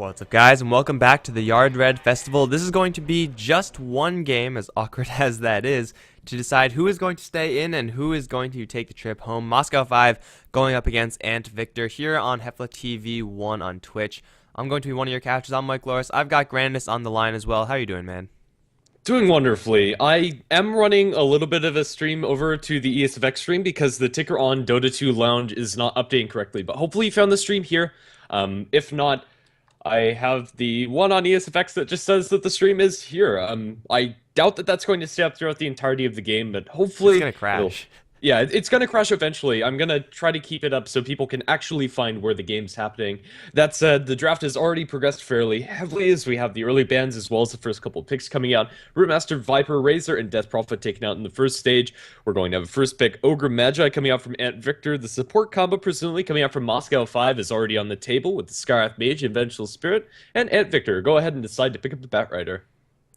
What's up, guys, and welcome back to the Yard Red Festival. This is going to be just one game, as awkward as that is, to decide who is going to stay in and who is going to take the trip home. Moscow 5 going up against Ant.Victor here on HeflaTV 1 on Twitch. I'm going to be one of your couches. I'm Mike Loris. I've got Grandis on the line as well. How are you doing, man? Doing wonderfully. I am running a little bit of a stream over to the ESFX stream because the ticker on Dota 2 Lounge is not updating correctly, but hopefully you found the stream here. If not, I have the one on ESFX that just says that the stream is here. I doubt that that's going to stay up throughout the entirety of the game, but hopefully It's gonna crash. Yeah, it's going to crash eventually. I'm going to try to keep it up so people can actually find where the game's happening. That said, the draft has already progressed fairly heavily as we have the early bans as well as the first couple of picks coming out. Rootmaster, Viper, Razor, and Death Prophet taken out in the first stage. We're going to have a first pick, Ogre Magi, coming out from Ant.Victor. The support combo, presumably coming out from Moscow 5, is already on the table with the Skyrath Mage and Vengeful Spirit. And Ant.Victor, go ahead and decide to pick up the Batrider.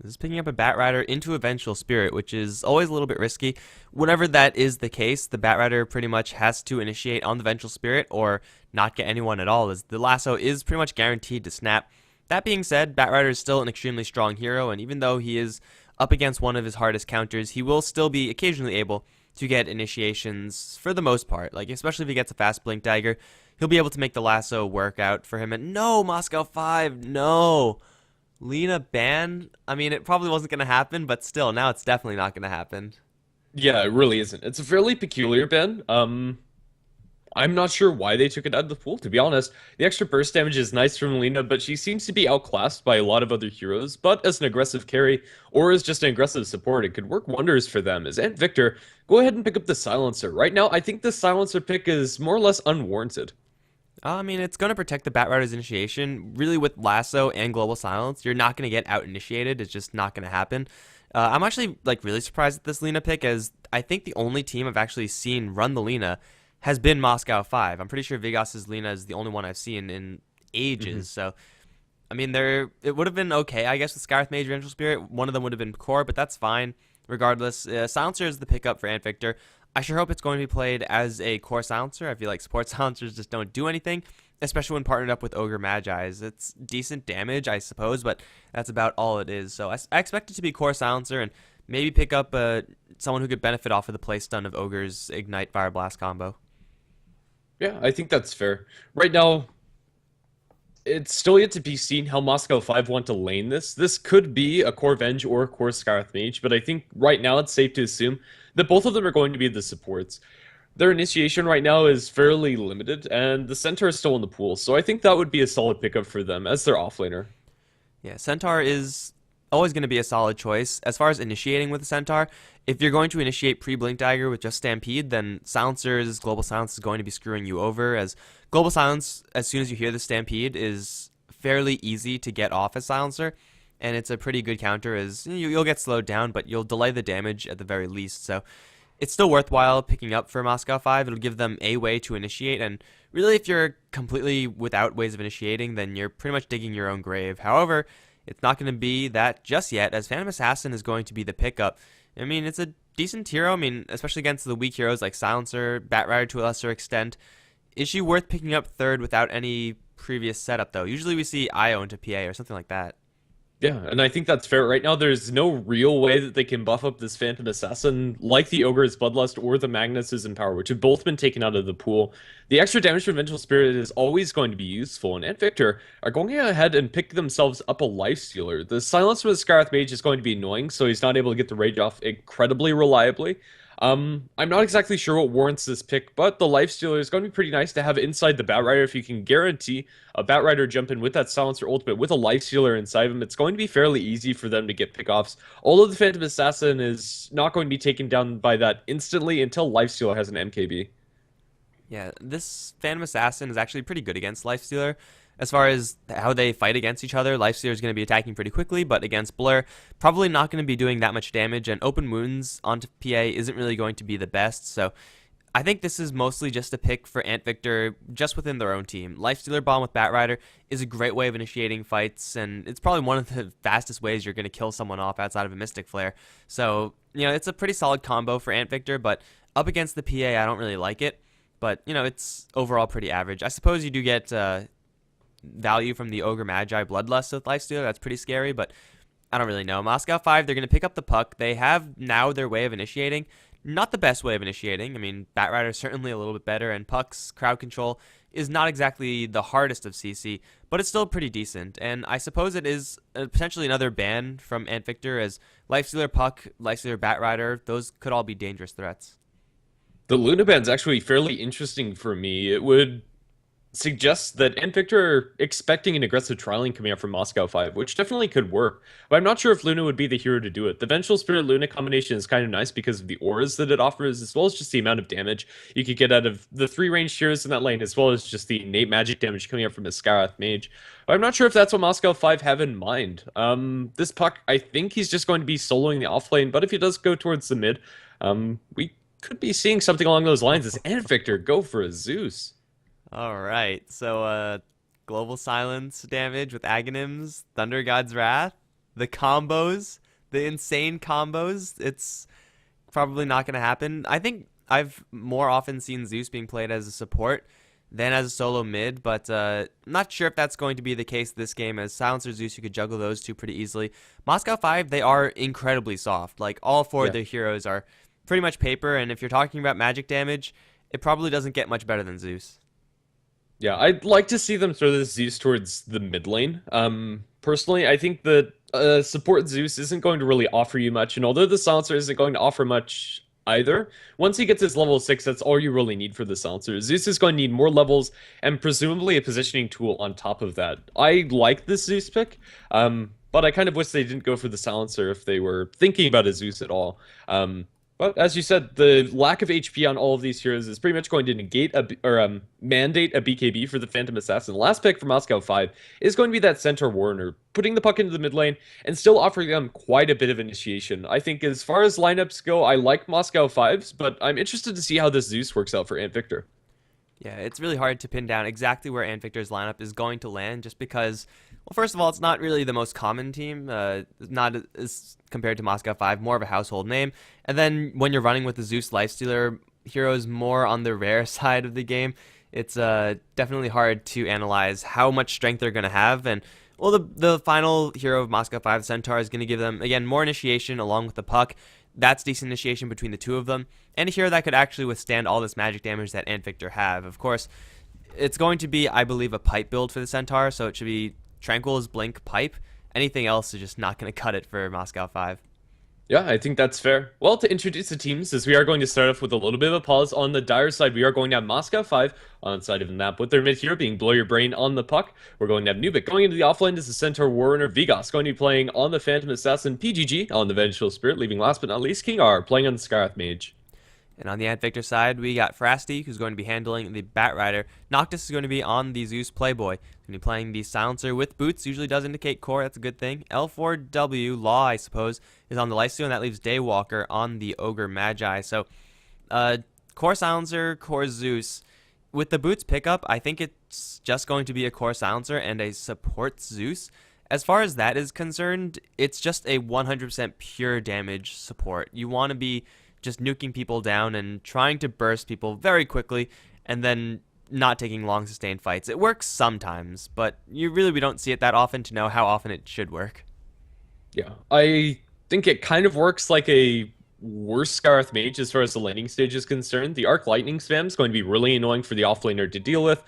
This is picking up a Batrider into a Vengeful Spirit, which is always a little bit risky. Whenever that is the case, the Batrider pretty much has to initiate on the Vengeful Spirit or not get anyone at all, as the lasso is pretty much guaranteed to snap. That being said, Batrider is still an extremely strong hero, and even though he is up against one of his hardest counters, he will still be occasionally able to get initiations for the most part. Like, especially if he gets a fast Blink Dagger, he'll be able to make the lasso work out for him. And no, Moscow 5, no! Lina ban? I mean, it probably wasn't going to happen, but still, now it's definitely not going to happen. Yeah, it really isn't. It's a fairly peculiar ban. I'm not sure why they took it out of the pool, to be honest. The extra burst damage is nice from Lina, but she seems to be outclassed by a lot of other heroes. But as an aggressive carry, or as just an aggressive support, it could work wonders for them. As Ant.Victor, go ahead and pick up the Silencer. Right now, I think the Silencer pick is more or less unwarranted. I mean, it's going to protect the Batrider's initiation. Really, with Lasso and Global Silence, you're not going to get out-initiated. It's just not going to happen. I'm actually, really surprised at this Lina pick, as I think the only team I've actually seen run the Lina has been Moscow 5. I'm pretty sure Vegas's Lina is the only one I've seen in ages, so... I mean, it would have been okay, I guess, with Skyrath Mage, Vengeful Spirit. One of them would have been core, but that's fine. Regardless, Silencer is the pickup for Ant.Victor. I sure hope it's going to be played as a core silencer. I feel like support silencers just don't do anything, especially when partnered up with Ogre Magi's. It's decent damage, I suppose, but that's about all it is. So I expect it to be core silencer and maybe pick up someone who could benefit off of the play stun of Ogre's Ignite Fire Blast combo. Yeah, I think that's fair. Right now, it's still yet to be seen how Moscow 5 want to lane this. This could be a core Venge or a core Skyrath Mage, but I think right now it's safe to assume that both of them are going to be the supports. Their initiation right now is fairly limited, and the Centaur is still in the pool, so I think that would be a solid pickup for them as their offlaner. Yeah, Centaur is always going to be a solid choice. As far as initiating with the Centaur, if you're going to initiate pre-Blink Dagger with just Stampede, then Silencer's Global Silence is going to be screwing you over, as Global Silence, as soon as you hear the Stampede, is fairly easy to get off as Silencer, and it's a pretty good counter, as you'll get slowed down, but you'll delay the damage at the very least, so it's still worthwhile picking up for Moscow 5. It'll give them a way to initiate, and really if you're completely without ways of initiating, then you're pretty much digging your own grave. However, it's not going to be that just yet, as Phantom Assassin is going to be the pickup. I mean, it's a decent hero, I mean, especially against the weak heroes like Silencer, Batrider to a lesser extent. Is she worth picking up third without any previous setup, though? Usually we see Io into PA or something like that. Yeah, and I think that's fair. Right now, there's no real way that they can buff up this Phantom Assassin like the Ogre's Bloodlust or the Magnus's Empower, which have both been taken out of the pool. The extra damage from Vengeful Spirit is always going to be useful, and Ant.Victor are going ahead and pick themselves up a Lifestealer. The Silence with Skyrath Mage is going to be annoying, so he's not able to get the Rage off incredibly reliably. I'm not exactly sure what warrants this pick, but the Lifestealer is going to be pretty nice to have inside the Batrider. If you can guarantee a Batrider jump in with that Silencer ultimate with a Lifestealer inside of him, it's going to be fairly easy for them to get pickoffs. Although the Phantom Assassin is not going to be taken down by that instantly until Lifestealer has an MKB. Yeah, this Phantom Assassin is actually pretty good against Lifestealer. As far as how they fight against each other, Lifestealer is going to be attacking pretty quickly, but against Blur, probably not going to be doing that much damage, and Open Wounds onto PA isn't really going to be the best, so I think this is mostly just a pick for Ant.Victor just within their own team. Lifestealer Bomb with Batrider is a great way of initiating fights, and it's probably one of the fastest ways you're going to kill someone off outside of a Mystic Flare. So, it's a pretty solid combo for Ant.Victor, but up against the PA, I don't really like it. But, it's overall pretty average. I suppose you do get value from the Ogre Magi Bloodlust with Lifestealer. That's pretty scary, but I don't really know. Moscow 5, they're going to pick up the puck. They have now their way of initiating. Not the best way of initiating. I mean, Batrider is certainly a little bit better, and Puck's crowd control is not exactly the hardest of CC, but it's still pretty decent. And I suppose it is potentially another ban from Ant.Victor, as Lifestealer Puck, Lifestealer Batrider, those could all be dangerous threats. The Luna ban's actually fairly interesting for me. It would suggest that Ant.Victor are expecting an aggressive trialing coming up from Moscow 5, which definitely could work. But I'm not sure if Luna would be the hero to do it. The Vengeful Spirit Luna combination is kind of nice because of the auras that it offers, as well as just the amount of damage you could get out of the 3 ranged heroes in that lane, as well as just the innate magic damage coming up from his Skarath Mage. But I'm not sure if that's what Moscow 5 have in mind. This Puck, I think he's just going to be soloing the offlane, but if he does go towards the mid, we could be seeing something along those lines as Ant.Victor go for a Zeus. All right, so Global Silence damage with Aghanims, Thunder God's Wrath, the combos, the insane combos. It's probably not going to happen. I think I've more often seen Zeus being played as a support than as a solo mid, but I'm not sure if that's going to be the case this game, as Silencer Zeus, you could juggle those two pretty easily. Moscow 5, they are incredibly soft. Like, all four of their heroes are pretty much paper, and if you're talking about magic damage, it probably doesn't get much better than Zeus. Yeah, I'd like to see them throw this Zeus towards the mid lane. Personally, I think that support Zeus isn't going to really offer you much, and although the Silencer isn't going to offer much either, once he gets his level 6, that's all you really need for the Silencer. Zeus is going to need more levels, and presumably a positioning tool on top of that. I like this Zeus pick, but I kind of wish they didn't go for the Silencer if they were thinking about a Zeus at all. But as you said, the lack of HP on all of these heroes is pretty much going to negate mandate a BKB for the Phantom Assassin. The last pick for Moscow 5 is going to be that Centaur Warner, putting the puck into the mid lane and still offering them quite a bit of initiation. I think as far as lineups go, I like Moscow 5s, but I'm interested to see how this Zeus works out for Ant.Victor. Yeah, it's really hard to pin down exactly where Ant.Victor's lineup is going to land, just because, well, first of all, it's not really the most common team, not as compared to Moscow 5, more of a household name. And then when you're running with the Zeus Lifestealer heroes more on the rare side of the game, it's definitely hard to analyze how much strength they're going to have. And, well, the final hero of Moscow 5, Centaur, is going to give them, again, more initiation along with the puck. That's decent initiation between the two of them, and a hero that could actually withstand all this magic damage that Ant.Victor have. Of course, it's going to be, I believe, a pipe build for the Centaur, so it should be Tranquil's Blink Pipe. Anything else is just not going to cut it for Moscow 5. Yeah, I think that's fair. Well, to introduce the teams, as we are going to start off with a little bit of a pause on the Dire side, we are going to have Moscow 5 on the side of the map with their mid hero being Blow Your Brain on the puck. We're going to have Nubik going into the offlane as the Centaur Warner, Vigos going to be playing on the Phantom Assassin, PGG on the Vengeful Spirit, leaving last but not least King R playing on the Skarath Mage. And on the Ant.Victor side, we got Frasty, who's going to be handling the Batrider. Noctis is going to be on the Zeus Playboy. He's going to be playing the Silencer with boots. Usually does indicate core. That's a good thing. L4W, Law, I suppose, is on the Lifesteal, and that leaves Daywalker on the Ogre Magi. So, core Silencer, core Zeus. With the boots pickup, I think it's just going to be a core Silencer and a support Zeus. As far as that is concerned, it's just a 100% pure damage support. You want to be just nuking people down and trying to burst people very quickly, and then not taking long sustained fights. It works sometimes, but we don't see it that often to know how often it should work. Yeah, I think it kind of works like a worse Skarath Mage as far as the laning stage is concerned. The Arc Lightning spam is going to be really annoying for the offlaner to deal with.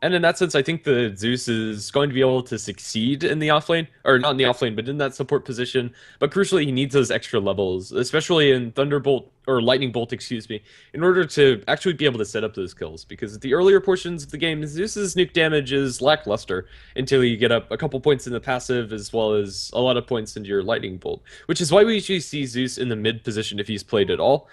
And in that sense, I think the Zeus is going to be able to succeed in the offlane, or not in the offlane, but in that support position. But crucially, he needs those extra levels, especially in Thunderbolt, or Lightning Bolt, excuse me, in order to actually be able to set up those kills. Because at the earlier portions of the game, Zeus's nuke damage is lackluster until you get up a couple points in the passive, as well as a lot of points into your Lightning Bolt. Which is why we usually see Zeus in the mid position if he's played at all.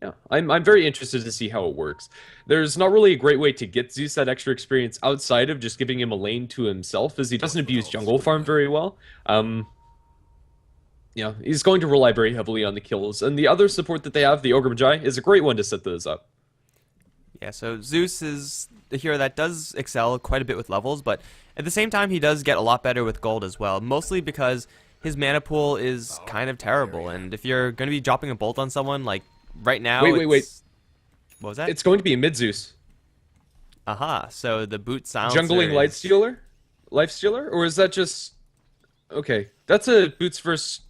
Yeah, I'm very interested to see how it works. There's not really a great way to get Zeus that extra experience outside of just giving him a lane to himself, as he doesn't abuse jungle farm very well. Yeah, he's going to rely very heavily on the kills. And the other support that they have, the Ogre Magi, is a great one to set those up. Yeah, so Zeus is the hero that does excel quite a bit with levels, but at the same time he does get a lot better with gold as well, mostly because his mana pool is kind of terrible, and if you're going to be dropping a bolt on someone, like right now... Wait. What was that? It's going to be a mid Zeus. Aha, so the boot silencer Jungling is... Life Stealer, or is that just okay? That's a boots first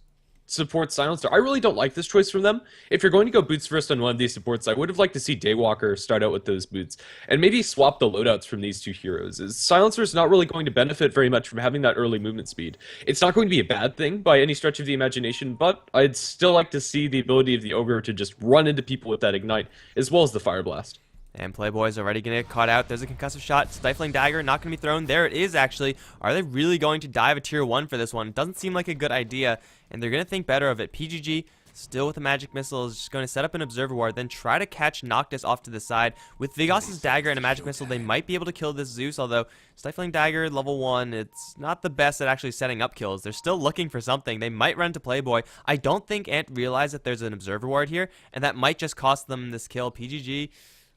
support silencer. I really don't like this choice from them. If you're going to go boots first on one of these supports, I would have liked to see Daywalker start out with those boots and maybe swap the loadouts from these two heroes. As Silencer's not really going to benefit very much from having that early movement speed. It's not going to be a bad thing by any stretch of the imagination, but I'd still like to see the ability of the Ogre to just run into people with that Ignite, as well as the Fire Blast. And Playboy's already going to get caught out. There's a concussive shot. Stifling Dagger not going to be thrown. There it is, actually. Are they really going to dive a tier 1 for this one? It doesn't seem like a good idea, and they're going to think better of it. PGG, still with the magic missile, is just going to set up an observer ward, then try to catch Noctis off to the side. With Vigos's dagger and a magic missile, they might be able to kill this Zeus, although Stifling Dagger, level 1, it's not the best at actually setting up kills. They're still looking for something. They might run to Playboy. I don't think Ant realized that there's an observer ward here, and that might just cost them this kill. PGG,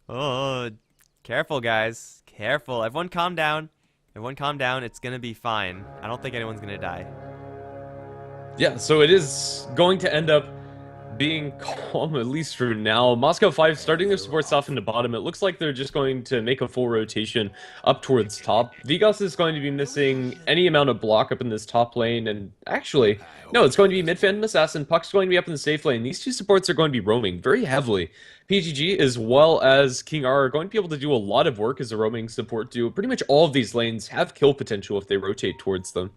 oh... Careful, guys. Careful. Everyone calm down. Everyone calm down. It's going to be fine. I don't think anyone's going to die. Yeah, so it is going to end up being calm, at least for now. Moscow 5 starting their support off in the bottom. It looks like they're just going to make a full rotation up towards top. Vigos is going to be missing any amount of block up in this top lane, and actually, no, it's going to be mid Phantom Assassin. Puck's going to be up in the safe lane. These two supports are going to be roaming very heavily. PGG as well as King R are going to be able to do a lot of work as a roaming support duo. Pretty much all of these lanes have kill potential if they rotate towards them.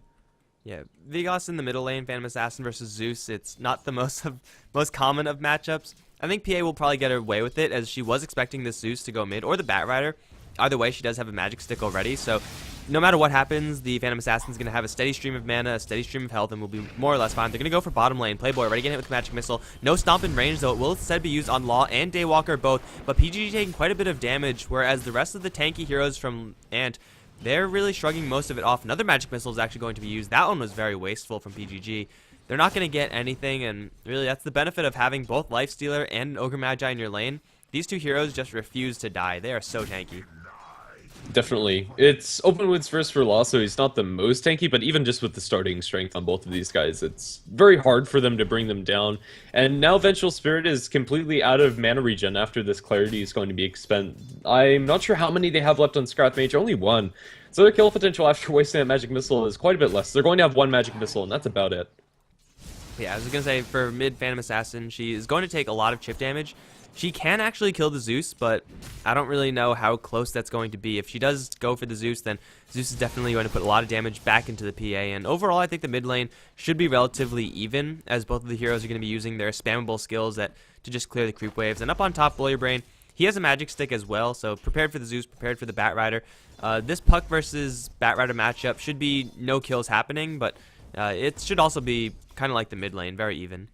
Yeah, Vigos in the middle lane, Phantom Assassin versus Zeus. It's not the most common of matchups. I think PA will probably get away with it, as she was expecting this Zeus to go mid, or the Batrider. Either way, she does have a magic stick already, so no matter what happens, the Phantom Assassin's going to have a steady stream of mana, a steady stream of health, and will be more or less fine. They're going to go for bottom lane. Playboy already getting hit with the magic missile. No stomp in range, though it will instead be used on Law and Daywalker both, but PGG taking quite a bit of damage, whereas the rest of the tanky heroes from Ant, they're really shrugging most of it off. Another magic missile is actually going to be used. That one was very wasteful from PGG. They're not going to get anything, and really that's the benefit of having both Lifestealer and Ogre Magi in your lane. These two heroes just refuse to die. They are so tanky. Definitely. It's open woods first for Law, so he's not the most tanky, but even just with the starting strength on both of these guys, it's very hard for them to bring them down. And now Vengeful Spirit is completely out of mana regen after this Clarity is going to be expended. I'm not sure how many they have left on Scrath Mage, only one. So their kill potential after wasting that Magic Missile is quite a bit less. They're going to have one Magic Missile, and that's about it. Yeah, I was going to say, for mid Phantom Assassin, she is going to take a lot of chip damage. She can actually kill the Zeus, but I don't really know how close that's going to be. If she does go for the Zeus, then Zeus is definitely going to put a lot of damage back into the PA. And overall, I think the mid lane should be relatively even, as both of the heroes are going to be using their spammable skills to just clear the creep waves. And up on top, Lawyer Brain, he has a magic stick as well, so prepared for the Zeus, prepared for the Batrider. This Puck versus Batrider matchup should be no kills happening, but it should also be kind of like the mid lane, very even.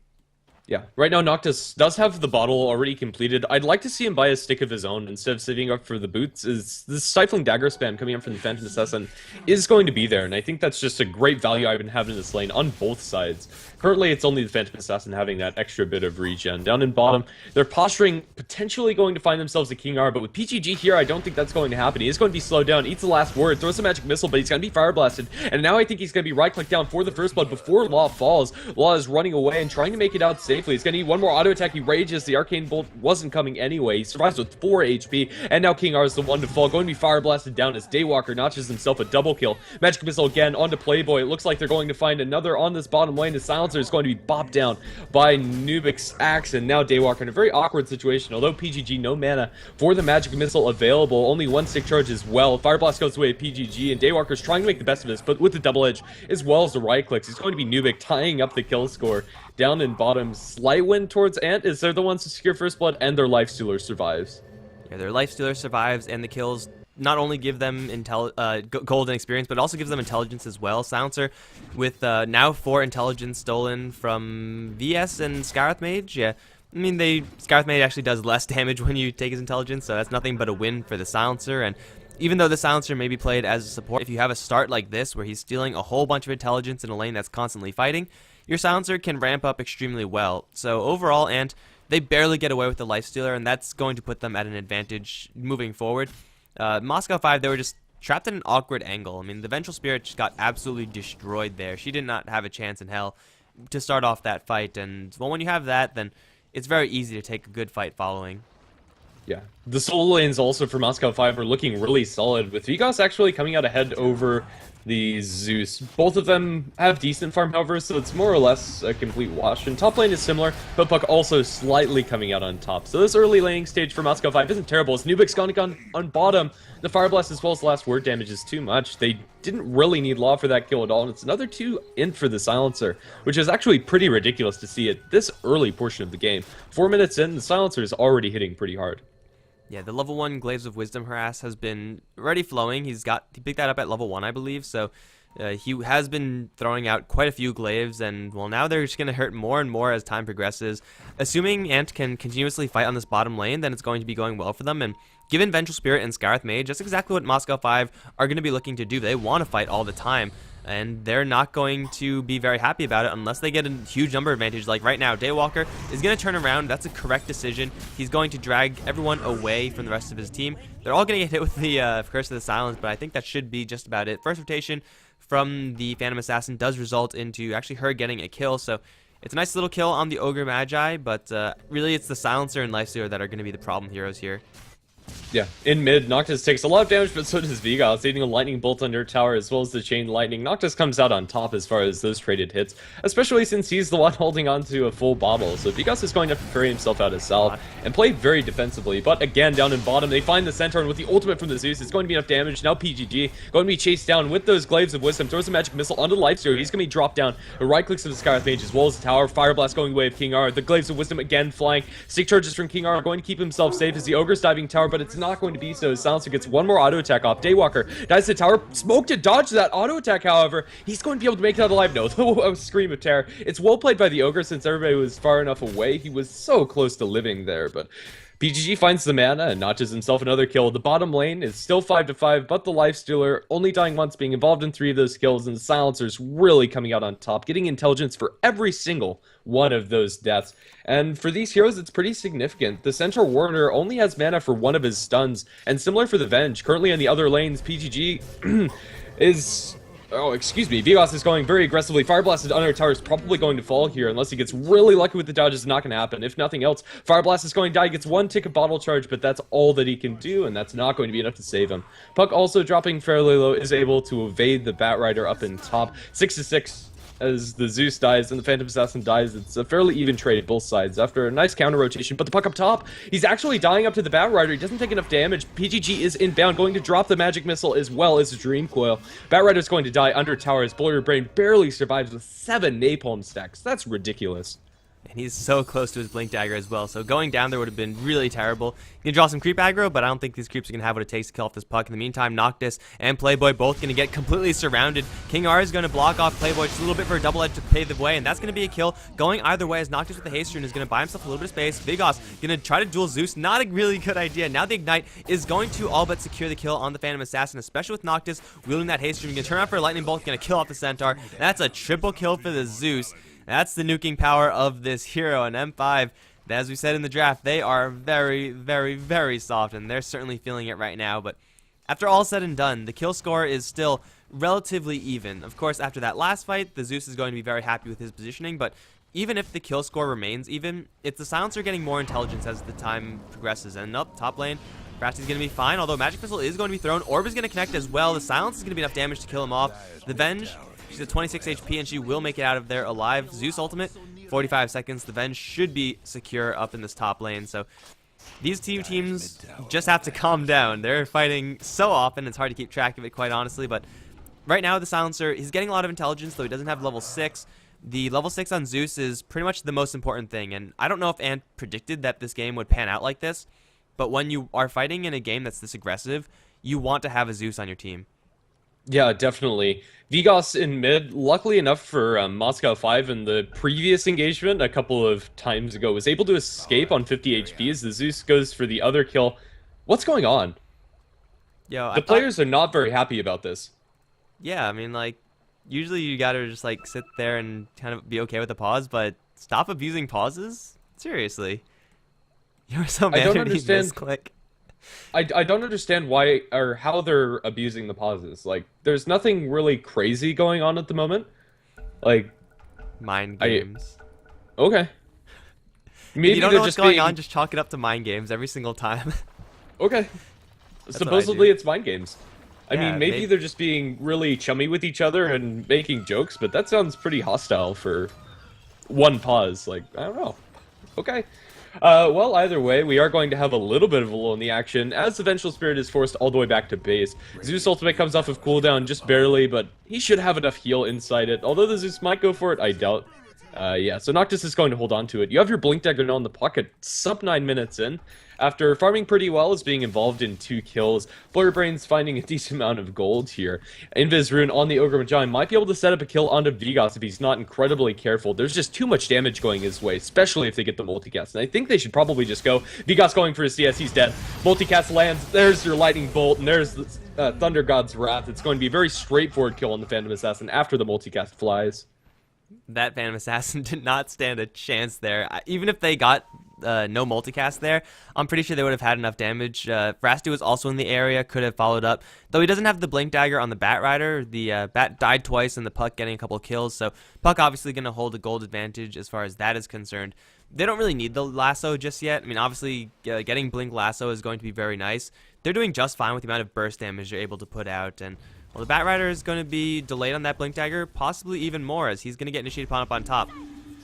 Yeah, right now Noctis does have the bottle already completed. I'd like to see him buy a stick of his own instead of saving up for the boots. Is this Stifling Dagger spam coming up from the Phantom Assassin is going to be there, and I think that's just a great value I've been having in this lane on both sides. Currently, it's only the Phantom Assassin having that extra bit of regen. Down in bottom, they're posturing, potentially going to find themselves a King R, but with PGG here, I don't think that's going to happen. He is going to be slowed down, eats the last word, throws a magic missile, but he's going to be fire blasted, and now I think he's going to be right-click down for the first blood before Law falls. Law is running away and trying to make it out safely. He's going to need one more auto attack. He rages. The Arcane Bolt wasn't coming anyway. He survives with 4 HP, and now King R is the one to fall. Going to be fire blasted down as Daywalker notches himself a double kill. Magic Missile again onto Playboy. It looks like they're going to find another on this bottom lane. The Silencer is going to be bopped down by Nubik's axe, and now Daywalker in a very awkward situation. Although PGG no mana for the Magic Missile available, only one stick charge as well. Fire Blast goes away at PGG, and Daywalker's trying to make the best of this, but with the double edge as well as the right clicks, it's going to be Nubik tying up the kill score. Down in bottom, slight win towards Ant, as they're the ones to secure first blood, and their Lifestealer survives. Yeah, their Lifestealer survives, and the kills not only give them gold and experience, but also gives them intelligence as well. Silencer with now 4 intelligence stolen from VS and Scarlet Mage. Yeah, I mean, Scarlet Mage actually does less damage when you take his intelligence, so that's nothing but a win for the Silencer. And even though the Silencer may be played as a support, if you have a start like this where he's stealing a whole bunch of intelligence in a lane that's constantly fighting, your Silencer can ramp up extremely well. So overall, Ant, they barely get away with the Lifestealer, and that's going to put them at an advantage moving forward. Moscow 5, they were just trapped at an awkward angle. I mean, the Vengeful Spirit just got absolutely destroyed there. She did not have a chance in hell to start off that fight, and well, when you have that, then it's very easy to take a good fight following. Yeah. The solo lanes also for Moscow 5 are looking really solid, with Vigos actually coming out ahead over the Zeus. Both of them have decent farm, however, so it's more or less a complete wash. And top lane is similar, but Puck also slightly coming out on top. So this early laning stage for Moscow 5 isn't terrible. It's Nubik's gone on bottom. The Fire Blast as well as the last word damage is too much. They didn't really need Law for that kill at all, and it's another 2 in for the Silencer, which is actually pretty ridiculous to see at this early portion of the game. 4 minutes in, the Silencer is already hitting pretty hard. Yeah, the level 1 Glaives of Wisdom harass has been already flowing. He picked that up at level 1, I believe, so he has been throwing out quite a few glaives, and well, now they're just going to hurt more and more as time progresses. Assuming Ant can continuously fight on this bottom lane, then it's going to be going well for them, and given Vengeful Spirit and Scarth Mage, that's exactly what Moscow 5 are going to be looking to do. They want to fight all the time, and they're not going to be very happy about it unless they get a huge number advantage. Like right now, Daywalker is going to turn around. That's a correct decision. He's going to drag everyone away from the rest of his team. They're all going to get hit with the Curse of the Silence, but I think that should be just about it. First rotation from the Phantom Assassin does result into actually her getting a kill, so it's a nice little kill on the Ogre Magi, but really it's the Silencer and Lifestealer that are going to be the problem heroes here. Yeah, in mid, Noctis takes a lot of damage, but so does Vigos, leading a lightning bolt under tower as well as the chain lightning. Noctis comes out on top as far as those traded hits, especially since he's the one holding on to a full bottle. So Vigos is going to have to carry himself out of self and play very defensively. But again, down in bottom, they find the centaur, and with the ultimate from the Zeus, it's going to be enough damage. Now PGG going to be chased down with those Glaives of Wisdom, throws a magic missile onto the Lifestealer. He's going to be dropped down. The right clicks of the Scarth Mage as well as the tower. Fire Blast going the way of King R. The Glaives of Wisdom again flying. Stick charges from King R are going to keep himself safe as the Ogre's diving tower, but it's not going to be so. Silencer gets one more auto attack off. Daywalker dies to the tower. Smoke to dodge that auto attack, however. He's going to be able to make that alive. No, a scream of terror. It's well played by the Ogre since everybody was far enough away. He was so close to living there, but PGG finds the mana and notches himself another kill. The bottom lane is still 5-5, but the Lifestealer only dying once, being involved in 3 of those kills, and the Silencer's really coming out on top, getting intelligence for every single one of those deaths. And for these heroes, it's pretty significant. The Centaur Warrior only has mana for 1 of his stuns, and similar for the Venge. Currently in the other lanes, PGG is... Oh, excuse me. Vigos is going very aggressively. Fire Blast under tower is probably going to fall here unless he gets really lucky with the dodge. It's not going to happen. If nothing else, Fire Blast is going to die. He gets 1 tick of bottle charge, but that's all that he can do, and that's not going to be enough to save him. Puck also dropping fairly low is able to evade the Bat Rider up in top. 6-6 as the Zeus dies and the Phantom Assassin dies. It's a fairly even trade, both sides, after a nice counter rotation. But the Puck up top, he's actually dying up to the Bat Rider. He doesn't take enough damage. PGG is inbound, going to drop the Magic Missile as well as the Dream Coil. Bat Rider's going to die under tower as Boiler Brain barely survives with 7 Napalm stacks. That's ridiculous. And he's so close to his Blink Dagger as well, so going down there would have been really terrible. You can draw some creep aggro, but I don't think these creeps are going to have what it takes to kill off this Puck. In the meantime, Noctis and Playboy both going to get completely surrounded. King R is going to block off Playboy just a little bit for a double edge to pave the way, and that's going to be a kill. Going either way as Noctis with the haste rune is going to buy himself a little bit of space. Vigos going to try to duel Zeus. Not a really good idea. Now the Ignite is going to all but secure the kill on the Phantom Assassin, especially with Noctis wielding that haste rune. Going to turn out for a Lightning Bolt, going to kill off the Centaur. That's a triple kill for the Zeus. That's the nuking power of this hero, and M5, as we said in the draft, they are very, very, very soft, and they're certainly feeling it right now. But after all said and done, the kill score is still relatively even. Of course, after that last fight, the Zeus is going to be very happy with his positioning, but even if the kill score remains even, it's the Silencer getting more intelligence as the time progresses. And up top lane, Frasty's going to be fine, although Magic Missile is going to be thrown. Orb is going to connect as well. The Silence is going to be enough damage to kill him off. The Venge, she's at 26 HP, and she will make it out of there alive. Zeus ultimate, 45 seconds. The Venge should be secure up in this top lane. So these two teams just have to calm down. They're fighting so often, it's hard to keep track of it, quite honestly. But right now, the Silencer, he's getting a lot of intelligence, though he doesn't have level 6. The level 6 on Zeus is pretty much the most important thing. And I don't know if Ant predicted that this game would pan out like this, but when you are fighting in a game that's this aggressive, you want to have a Zeus on your team. Yeah, definitely. Vigos in mid, luckily enough for Moscow 5 in the previous engagement a couple of times ago, was able to escape on 50 HP as the Zeus goes for the other kill. What's going on? The players are not very happy about this. Yeah, I mean, like, usually you gotta just, like, sit there and kind of be okay with the pause, but stop abusing pauses? Seriously. You're so mad when you misclick. I don't understand why or how they're abusing the pauses. Like, there's nothing really crazy going on at the moment. Like, mind games. Okay. If you Maybe don't they're know what's just going being on, just chalk it up to mind games every single time. okay. That's what I Supposedly do. it's mind games. I mean, Yeah, maybe they're just being really chummy with each other and making jokes, but that sounds pretty hostile for one pause. Like, I don't know. Okay. Well, either way, we are going to have a little bit of a lull in the action, as the Vengeful Spirit is forced all the way back to base. Zeus ultimate comes off of cooldown just barely, but he should have enough heal inside it. Although the Zeus might go for it, I doubt. Yeah, so Noctis is going to hold on to it. You have your Blink Dagger now in the pocket, sub 9 minutes in. After farming pretty well, is being involved in 2 kills. Blurbrain's finding a decent amount of gold here. Invis Rune on the Ogre Magi might be able to set up a kill onto Vigos if he's not incredibly careful. There's just too much damage going his way, especially if they get the multicast. And I think they should probably just go. Vigos going for his CS, he's dead. Multicast lands, there's your Lightning Bolt, and there's the Thunder God's Wrath. It's going to be a very straightforward kill on the Phantom Assassin after the multicast flies. That Phantom Assassin did not stand a chance there. Even if they got no multicast there, I'm pretty sure they would have had enough damage. Frasty was also in the area, could have followed up. Though he doesn't have the Blink Dagger on the Bat Rider. The Bat died twice and the Puck getting a couple kills, so Puck obviously going to hold a gold advantage as far as that is concerned. They don't really need the lasso just yet. I mean, obviously, getting Blink Lasso is going to be very nice. They're doing just fine with the amount of burst damage they're able to put out, and well, the Bat Rider is going to be delayed on that Blink Dagger, possibly even more, as he's going to get initiated upon up on top.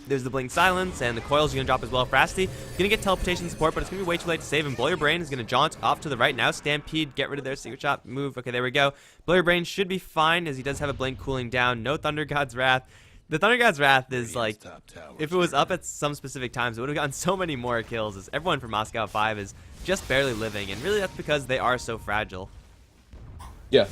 There's the Blink Silence, and the Coils are going to drop as well. Frasty going to get teleportation support, but it's going to be way too late to save him. Blow Your Brain is going to jaunt off to the right now. Stampede, get rid of their Secret Shot move. Okay, there we go. Blow Your Brain should be fine, as he does have a Blink cooling down. No Thunder God's Wrath. The Thunder God's Wrath is like, if it was up at some specific times, it would have gotten so many more kills, as everyone from Moscow 5 is just barely living, and really that's because they are so fragile. Yeah.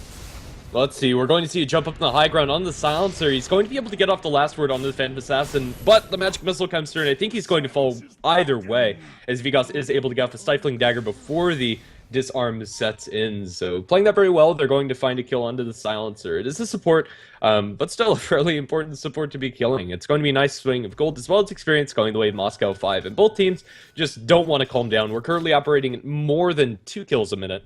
Let's see, we're going to see a jump up in the high ground on the Silencer. He's going to be able to get off the last word on the Phantom Assassin, but the Magic Missile comes through, and I think he's going to fall either way, as Vigos is able to get off a Stifling Dagger before the disarm sets in. So playing that very well, they're going to find a kill onto the Silencer. It is a support, but still a fairly important support to be killing. It's going to be a nice swing of gold as well as experience going the way of Moscow 5, and both teams just don't want to calm down. We're currently operating at more than 2 kills a minute.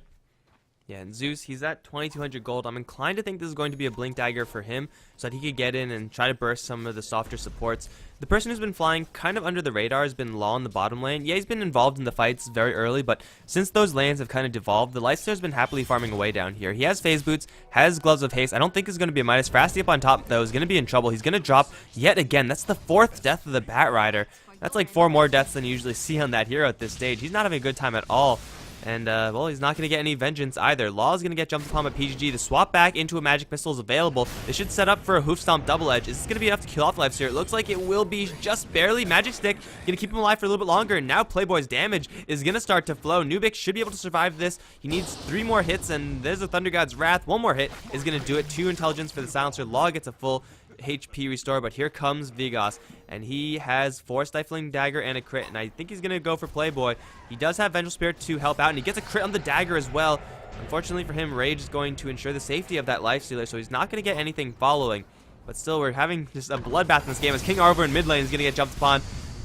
Yeah, and Zeus, he's at 2,200 gold. I'm inclined to think this is going to be a Blink Dagger for him, so that he could get in and try to burst some of the softer supports. The person who's been flying kind of under the radar has been Law in the bottom lane. Yeah, he's been involved in the fights very early, but since those lanes have kind of devolved, the Lightster's been happily farming away down here. He has Phase Boots, has Gloves of Haste. I don't think it's going to be a Midas. Frasty up on top, though, is going to be in trouble. He's going to drop yet again. That's the 4th death of the Bat Rider. That's like 4 more deaths than you usually see on that hero at this stage. He's not having a good time at all. And, well, he's not going to get any vengeance either. Law is going to get jumped upon by PGG. The swap back into a Magic Missile is available. They should set up for a Hoof Stomp double edge. Is this going to be enough to kill off Lifesteal? It looks like it will be just barely. Magic Stick going to keep him alive for a little bit longer. And now Playboy's damage is going to start to flow. Nubik should be able to survive this. He needs 3 more hits, and there's a Thunder God's Wrath. 1 more hit is going to do it. 2 intelligence for the Silencer. Law gets a full HP restore, but here comes Vigos, and he has 4 Stifling Dagger and a crit, and I think he's gonna go for Playboy. He does have Vengeful Spirit to help out, and he gets a crit on the dagger as well. Unfortunately for him, Rage is going to ensure the safety of that Lifestealer, so he's not gonna get anything following. But still, we're having just a bloodbath in this game as King Arbor in mid lane is gonna get jumped upon.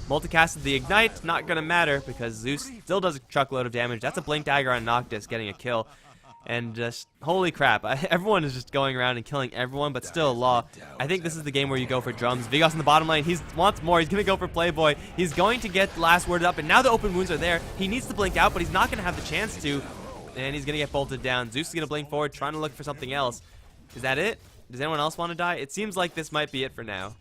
Multicasted the Ignite, not gonna matter because Zeus still does a truckload of damage. That's a Blink Dagger on Noctis getting a kill. And just, holy crap, everyone is just going around and killing everyone, but still Law. I think this is the game where you go for drums. Vigos in the bottom lane, he wants more. He's going to go for Playboy. He's going to get the last word up, and now the open wounds are there. He needs to blink out, but he's not going to have the chance to, and he's going to get bolted down. Zeus is going to blink forward, trying to look for something else. Is that it? Does anyone else want to die? It seems like this might be it for now.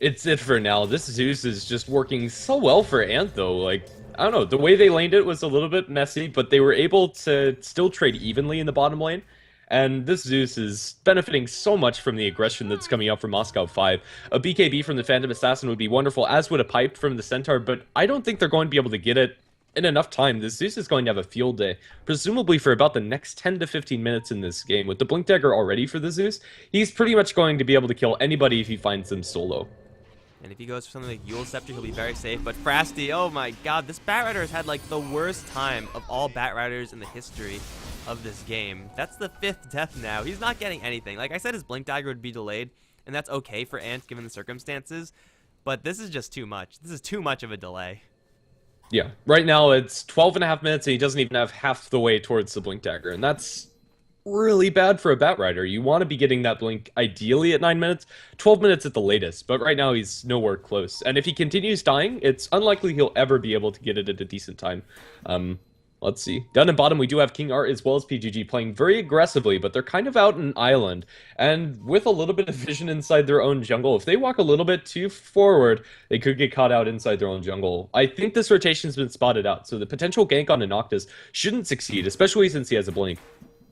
It's it for now. This Zeus is just working so well for Ant, though. Like, I don't know, the way they laned it was a little bit messy, but they were able to still trade evenly in the bottom lane. And this Zeus is benefiting so much from the aggression that's coming out from Moscow 5. A BKB from the Phantom Assassin would be wonderful, as would a pipe from the Centaur, but I don't think they're going to be able to get it in enough time. This Zeus is going to have a field day, presumably for about the next 10 to 15 minutes in this game. With the Blink Dagger already for the Zeus, he's pretty much going to be able to kill anybody if he finds them solo. And if he goes for something like Yule Scepter, he'll be very safe. But Frasty, oh my god, this Bat Rider has had like the worst time of all Bat Riders in the history of this game. That's the 5th death now. He's not getting anything. Like I said, his Blink Dagger would be delayed, and that's okay for Ant given the circumstances. But this is just too much. This is too much of a delay. Yeah, right now it's 12.5 minutes, and he doesn't even have half the way towards the Blink Dagger, and that's really bad for a Batrider. You want to be getting that blink ideally at 9 minutes, 12 minutes at the latest, but right now he's nowhere close. And if he continues dying, it's unlikely he'll ever be able to get it at a decent time. Um, let's see. Down in bottom, we do have King Art as well as PGG playing very aggressively, but they're kind of out in island. And with a little bit of vision inside their own jungle, if they walk a little bit too forward, they could get caught out inside their own jungle. I think this rotation's been spotted out, so the potential gank on a Noctis shouldn't succeed, especially since he has a blink.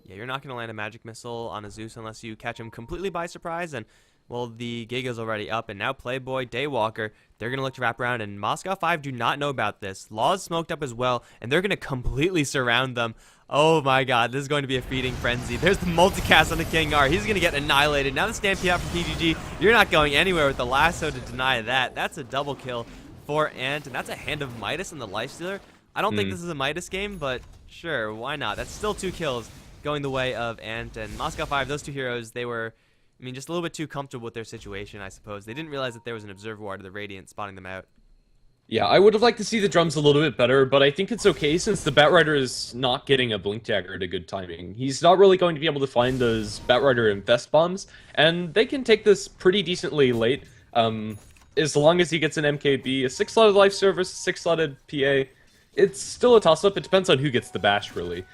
Yeah, you're not going to land a magic missile on a Zeus unless you catch him completely by surprise. And, well, the Giga's already up. And now Playboy, Daywalker, they're going to look to wrap around. And Moscow 5 do not know about this. Law's smoked up as well. And they're going to completely surround them. Oh, my God. This is going to be a feeding frenzy. There's the multicast on the King R. He's going to get annihilated. Now the Stampede out from PGG. You're not going anywhere with the lasso to deny that. That's a double kill for Ant. And that's a Hand of Midas in the Lifestealer. I don't think this is a Midas game, but sure, why not? That's still 2 kills going the way of Ant and Moscow 5. Those two heroes, they were, I mean, just a little bit too comfortable with their situation, I suppose. They didn't realize that there was an Observer Ward of the Radiant spotting them out. Yeah, I would have liked to see the drums a little bit better, but I think it's okay since the Batrider is not getting a Blink Dagger at a good timing. He's not really going to be able to find those Batrider Infest Bombs, and they can take this pretty decently late. As long as he gets an MKB, a 6-slotted Life Service, 6-slotted PA, it's still a toss-up. It depends on who gets the bash, really.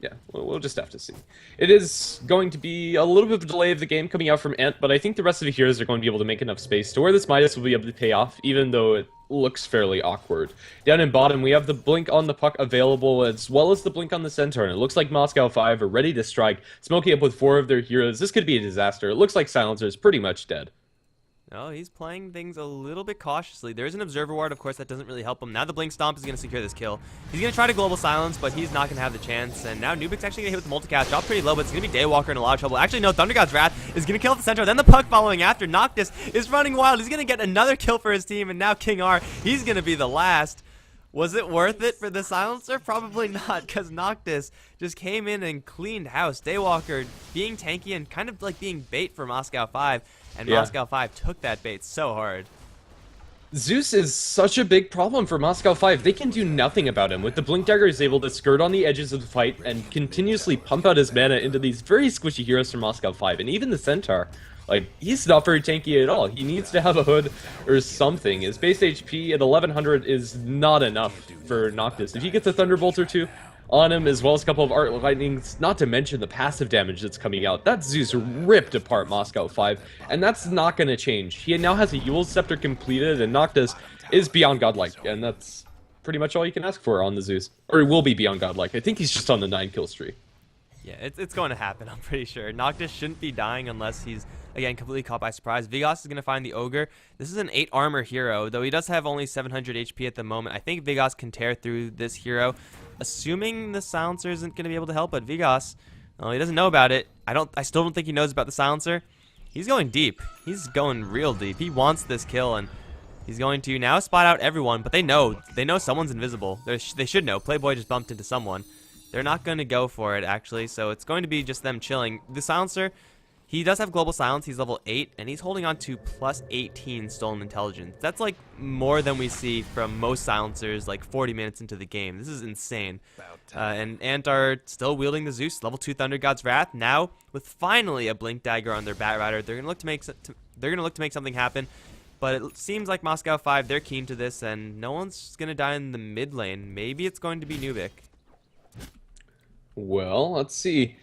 Yeah, we'll just have to see. It is going to be a little bit of a delay of the game coming out from Ant, but I think the rest of the heroes are going to be able to make enough space to where this Midas will be able to pay off, even though it looks fairly awkward. Down in bottom, we have the Blink on the Puck available, as well as the Blink on the Centaur, and it looks like Moscow 5 are ready to strike, smoking up with 4 of their heroes. This could be a disaster. It looks like Silencer is pretty much dead. No, he's playing things a little bit cautiously. There's an Observer Ward, of course, that doesn't really help him. Now the Blink Stomp is going to secure this kill. He's going to try to Global Silence, but he's not going to have the chance. And now Nubik's actually going to hit with the multicast. Drop pretty low, but it's going to be Daywalker in a lot of trouble. Actually, no, Thunder God's Wrath is going to kill the Centaur. Then the Puck following after. Noctis is running wild. He's going to get another kill for his team. And now King R, he's going to be the last. Was it worth it for the Silencer? Probably not, because Noctis just came in and cleaned house. Daywalker being tanky and kind of like being bait for Moscow 5. And Moscow 5 took that bait so hard. Zeus is such a big problem for Moscow 5. They can do nothing about him. With the Blink Dagger, he's able to skirt on the edges of the fight and continuously pump out his mana into these very squishy heroes from Moscow 5. And even the Centaur, like, he's not very tanky at all. He needs to have a hood or something. His base HP at 1100 is not enough for Noctis. If he gets a Thunderbolt or two on him, as well as a couple of Art Lightnings, not to mention the passive damage that's coming out, that Zeus ripped apart Moscow 5, and that's not going to change. He now has a Yule's Scepter completed, and Noctis is beyond godlike, and that's pretty much all you can ask for on the Zeus. Or he will be beyond godlike. I think he's just on the 9-kill streak. Yeah, it's going to happen, I'm pretty sure. Noctis shouldn't be dying unless he's, again, completely caught by surprise. Vigos is going to find the Ogre. This is an 8 armor hero, though he does have only 700 HP at the moment. I think Vigos can tear through this hero, assuming the Silencer isn't going to be able to help. But Vigos, well, he doesn't know about it. I still don't think he knows about the Silencer. He's going deep. He's going real deep. He wants this kill, and he's going to now spot out everyone. But they know someone's invisible. They should know. Playboy just bumped into someone. They're not going to go for it, actually, so it's going to be just them chilling. The Silencer, he does have Global Silence. He's level 8, and he's holding on to plus 18 Stolen Intelligence. That's, like, more than we see from most Silencers, like, 40 minutes into the game. This is insane. And Ant are still wielding the Zeus, level 2 Thunder God's Wrath. Now, with finally a Blink Dagger on their Batrider, they're going to look to make something happen. But it seems like Moscow 5, they're keen to this, and no one's going to die in the mid lane. Maybe it's going to be Nubik. Well, let's see.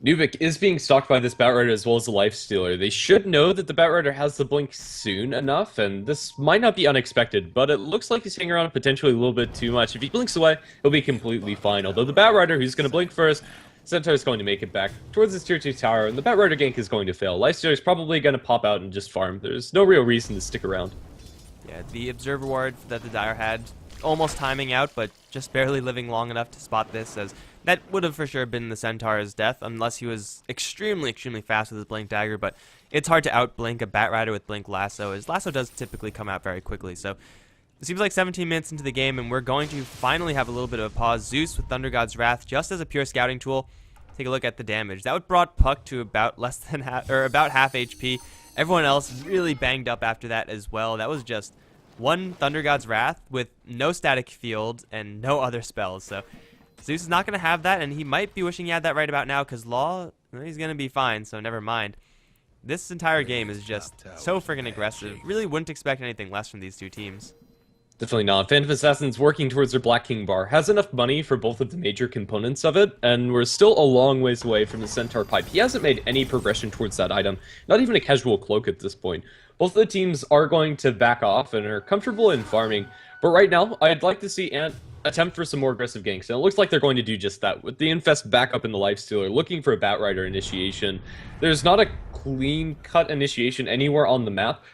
Nubik is being stalked by this Batrider as well as the Lifestealer. They should know that the Batrider has the blink soon enough, and this might not be unexpected, but it looks like he's hanging around potentially a little bit too much. If he blinks away, he'll be completely fine. Although the Batrider, who's going to blink first, Centaur is going to make it back towards his tier 2 tower, and the Batrider gank is going to fail. Lifestealer is probably going to pop out and just farm. There's no real reason to stick around. Yeah, the Observer Ward that the Dire had, almost timing out, but just barely living long enough to spot this, as that would have for sure been the Centaur's death, unless he was extremely, extremely fast with his Blink Dagger, but it's hard to outblink a Batrider with Blink Lasso, as Lasso does typically come out very quickly. So it seems like 17 minutes into the game, and we're going to finally have a little bit of a pause. Zeus with Thunder God's Wrath, just as a pure scouting tool. Take a look at the damage. That would brought Puck to about about half HP. Everyone else really banged up after that as well. That was just one Thunder God's Wrath with no static field and no other spells. So Zeus is not going to have that, and he might be wishing he had that right about now, because Law, he's going to be fine, so never mind. This entire game is just so friggin' aggressive. Really wouldn't expect anything less from these two teams. Definitely not. Phantom Assassin's working towards their Black King bar, has enough money for both of the major components of it, and we're still a long ways away from the Centaur Pipe. He hasn't made any progression towards that item, not even a casual cloak at this point. Both of the teams are going to back off and are comfortable in farming, but right now, I'd like to see Ant attempt for some more aggressive ganks, and it looks like they're going to do just that. With the Infest back up in the Lifestealer, looking for a Batrider initiation. There's not a clean-cut initiation anywhere on the map,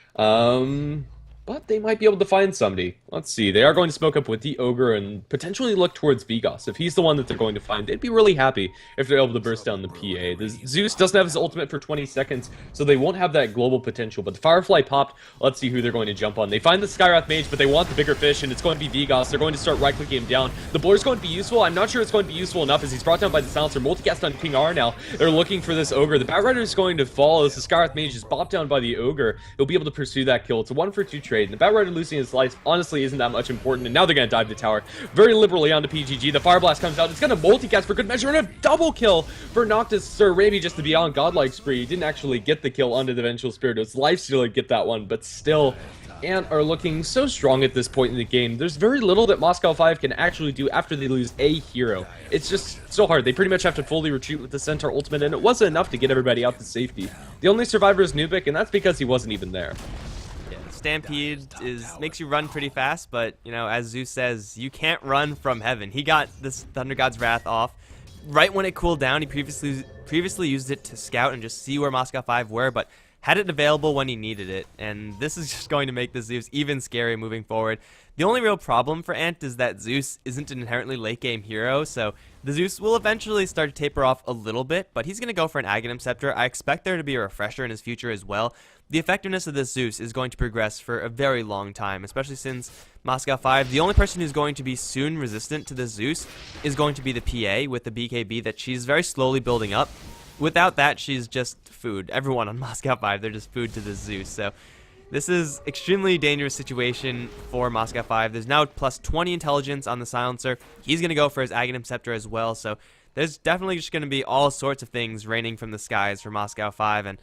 but they might be able to find somebody. Let's see. They are going to smoke up with the Ogre and potentially look towards Vigos. If he's the one that they're going to find, they'd be really happy if they're able to burst down the PA. The Zeus doesn't have his ultimate for 20 seconds, so they won't have that global potential. But the Firefly popped. Let's see who they're going to jump on. They find the Skywrath Mage, but they want the bigger fish, and it's going to be Vigos. They're going to start right-clicking him down. The Blur's going to be useful. I'm not sure it's going to be useful enough as he's brought down by the Silencer. Multicast on King R now. They're looking for this Ogre. The Batrider is going to fall as the Skywrath Mage is bopped down by the Ogre. He'll be able to pursue that kill. It's a 1-for-2 trade, and the Batrider losing his life honestly isn't that much important, and now they're going to dive the tower very liberally onto PGG. The Fire Blast comes out. It's going to multicast for good measure, and a double kill for Noctis Sir Raby just to be on godlike spree. He didn't actually get the kill onto the Vengeful Spirit. It was Lifestealer to get that one, but still, Ant are looking so strong at this point in the game. There's very little that Moscow 5 can actually do after they lose a hero. It's just so hard. They pretty much have to fully retreat with the Centaur ultimate, and it wasn't enough to get everybody out to safety. The only survivor is Nubik, and that's because he wasn't even there. Stampede makes you run pretty fast, but you know, as Zeus says, you can't run from heaven. He got this Thunder God's Wrath off right when it cooled down. He previously used it to scout and just see where Moscow 5 were, but had it available when he needed it, and this is just going to make the Zeus even scarier moving forward. The only real problem for Ant is that Zeus isn't an inherently late game hero, so the Zeus will eventually start to taper off a little bit, but he's going to go for an Aghanim Scepter. I expect there to be a refresher in his future as well. The effectiveness of this Zeus is going to progress for a very long time, especially since Moscow 5, the only person who's going to be soon resistant to this Zeus is going to be the PA with the BKB that she's very slowly building up. Without that, she's just food. Everyone on Moscow 5, they're just food to this Zeus. So this is extremely dangerous situation for Moscow 5. There's now plus 20 intelligence on the Silencer. He's going to go for his Aghanim Scepter as well. So there's definitely just going to be all sorts of things raining from the skies for Moscow 5. And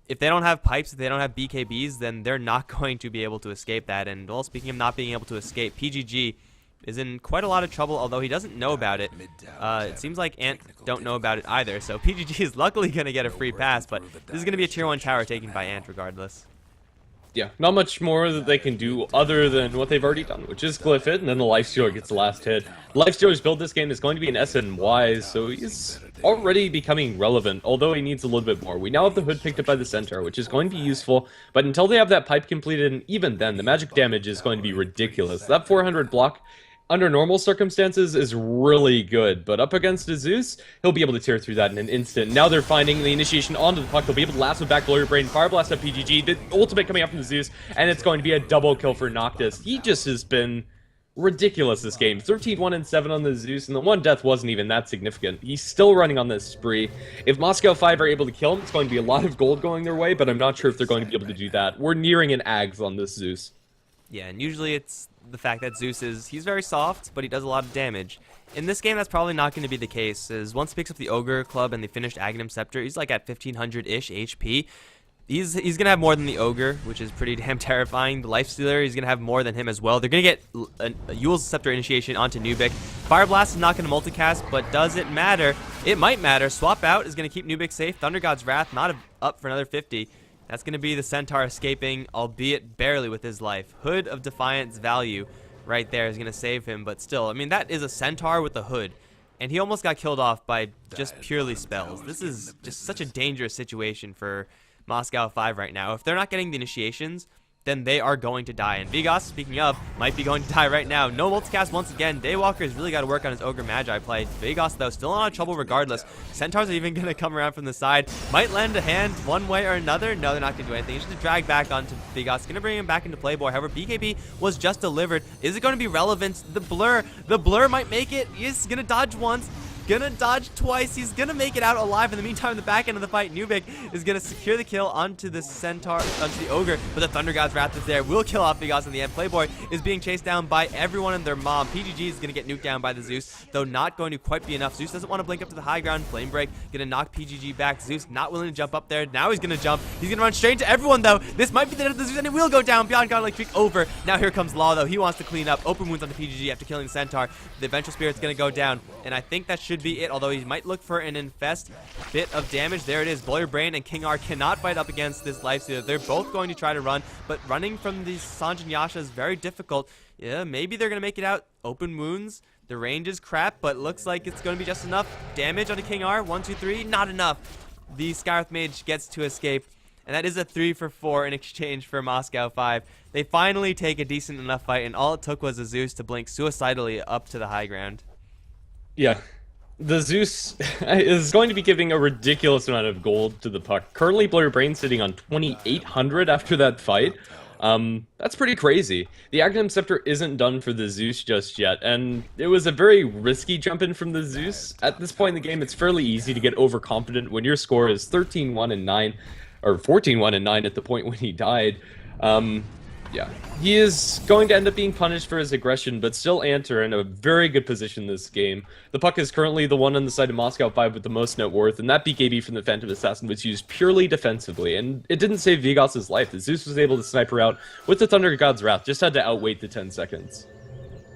if they don't have pipes, if they don't have BKBs, then they're not going to be able to escape that. And, well, speaking of not being able to escape, PGG is in quite a lot of trouble, although he doesn't know about it. It seems like Ant don't know about it either, so PGG is luckily going to get a free pass, but this is going to be a tier 1 tower taken by Ant regardless. Yeah, not much more that they can do other than what they've already done, which is glyph it, and then the Lifestealer gets the last hit. Lifestealer's build this game is going to be an SNY, so he's already becoming relevant, although he needs a little bit more. We now have the Hood picked up by the Centaur, which is going to be useful, but until they have that pipe completed, and even then, the magic damage is going to be ridiculous. That 400 block under normal circumstances is really good, but up against a Zeus, he'll be able to tear through that in an instant. Now they're finding the initiation onto the puck. They'll be able to lasso back Glory Brain, Fire Blast up PGG, the ultimate coming up from the Zeus, and it's going to be a double kill for Noctis. He just has been ridiculous this game. 13-1 and 7 on the Zeus, and the one death wasn't even that significant. He's still running on this spree. If Moscow 5 are able to kill him, it's going to be a lot of gold going their way, but I'm not sure if they're going to be able to do that. We're nearing an Ags on this Zeus. Yeah, and usually it's the fact that Zeus he's very soft, but he does a lot of damage. In this game, that's probably not going to be the case, as once he picks up the Ogre Club and the finished Aghanim Scepter, he's like at 1500-ish HP. He's going to have more than the Ogre, which is pretty damn terrifying. The Lifestealer, he's going to have more than him as well. They're going to get a Yule's Scepter initiation onto Nubik. Fire Blast is not going to multicast, but does it matter? It might matter. Swap out is going to keep Nubik safe. Thunder God's Wrath not up for another 50. That's going to be the Centaur escaping, albeit barely with his life. Hood of Defiance value right there is going to save him, but still, I mean, that is a Centaur with a hood, and he almost got killed off by just purely spells. This is just such a dangerous situation for Moscow 5 right now. If they're not getting the initiations, then they are going to die. And Vigos, speaking of, might be going to die right now. No multicast once again. Daywalker's really got to work on his Ogre Magi play. Vigos, though, still in a lot of trouble regardless. Centaurs are even going to come around from the side. Might lend a hand one way or another. No, they're not going to do anything. He's just drag back onto Vigos. Going to bring him back into Playboy. However, BKB was just delivered. Is it going to be relevant? The Blur might make it. He's going to dodge once. Gonna dodge twice. He's gonna make it out alive. In the meantime, in the back end of the fight, Nubik is gonna secure the kill onto the Centaur, onto the Ogre, but the Thunder God's Wrath is there. Will kill off Vigos in the end. Playboy is being chased down by everyone and their mom. PGG is gonna get nuked down by the Zeus, though not going to quite be enough. Zeus doesn't want to blink up to the high ground. Flame Break gonna knock PGG back. Zeus not willing to jump up there. Now he's gonna jump. He's gonna run straight into everyone, though. This might be the end of the Zeus, and it will go down. Beyond Godlike Streak over. Now here comes Law, though. He wants to clean up. Open wounds onto PGG after killing the Centaur. The Vengeful Spirit's gonna go down, and I think that should be it, although he might look for an infest bit of damage. There it is. Blow Your Brain and King R cannot fight up against this Lifestealer. They're both going to try to run, but running from the Sanjin Yasha is very difficult. Yeah, maybe they're gonna make it out. Open wounds. The range is crap, but looks like it's going to be just enough damage onto King R. 1, 2, 3. Not enough. The Skywrath Mage gets to escape, and that is a 3 for 4 in exchange for Moscow 5. They finally take a decent enough fight, and all it took was a Zeus to blink suicidally up to the high ground. Yeah. The Zeus is going to be giving a ridiculous amount of gold to the puck. Currently, Blow Your Brain sitting on 2,800 after that fight. That's pretty crazy. The Aghanim Scepter isn't done for the Zeus just yet, and it was a very risky jump in from the Zeus. At this point in the game, it's fairly easy to get overconfident when your score is 13-1-9, or 14-1-9 at the point when he died. Yeah, he is going to end up being punished for his aggression, but still Ant are in a very good position this game. The puck is currently the one on the side of Moscow 5 with the most net worth, and that BKB from the Phantom Assassin was used purely defensively, and it didn't save Vigos' life. The Zeus was able to snipe her out with the Thunder God's Wrath, just had to outwait the 10 seconds.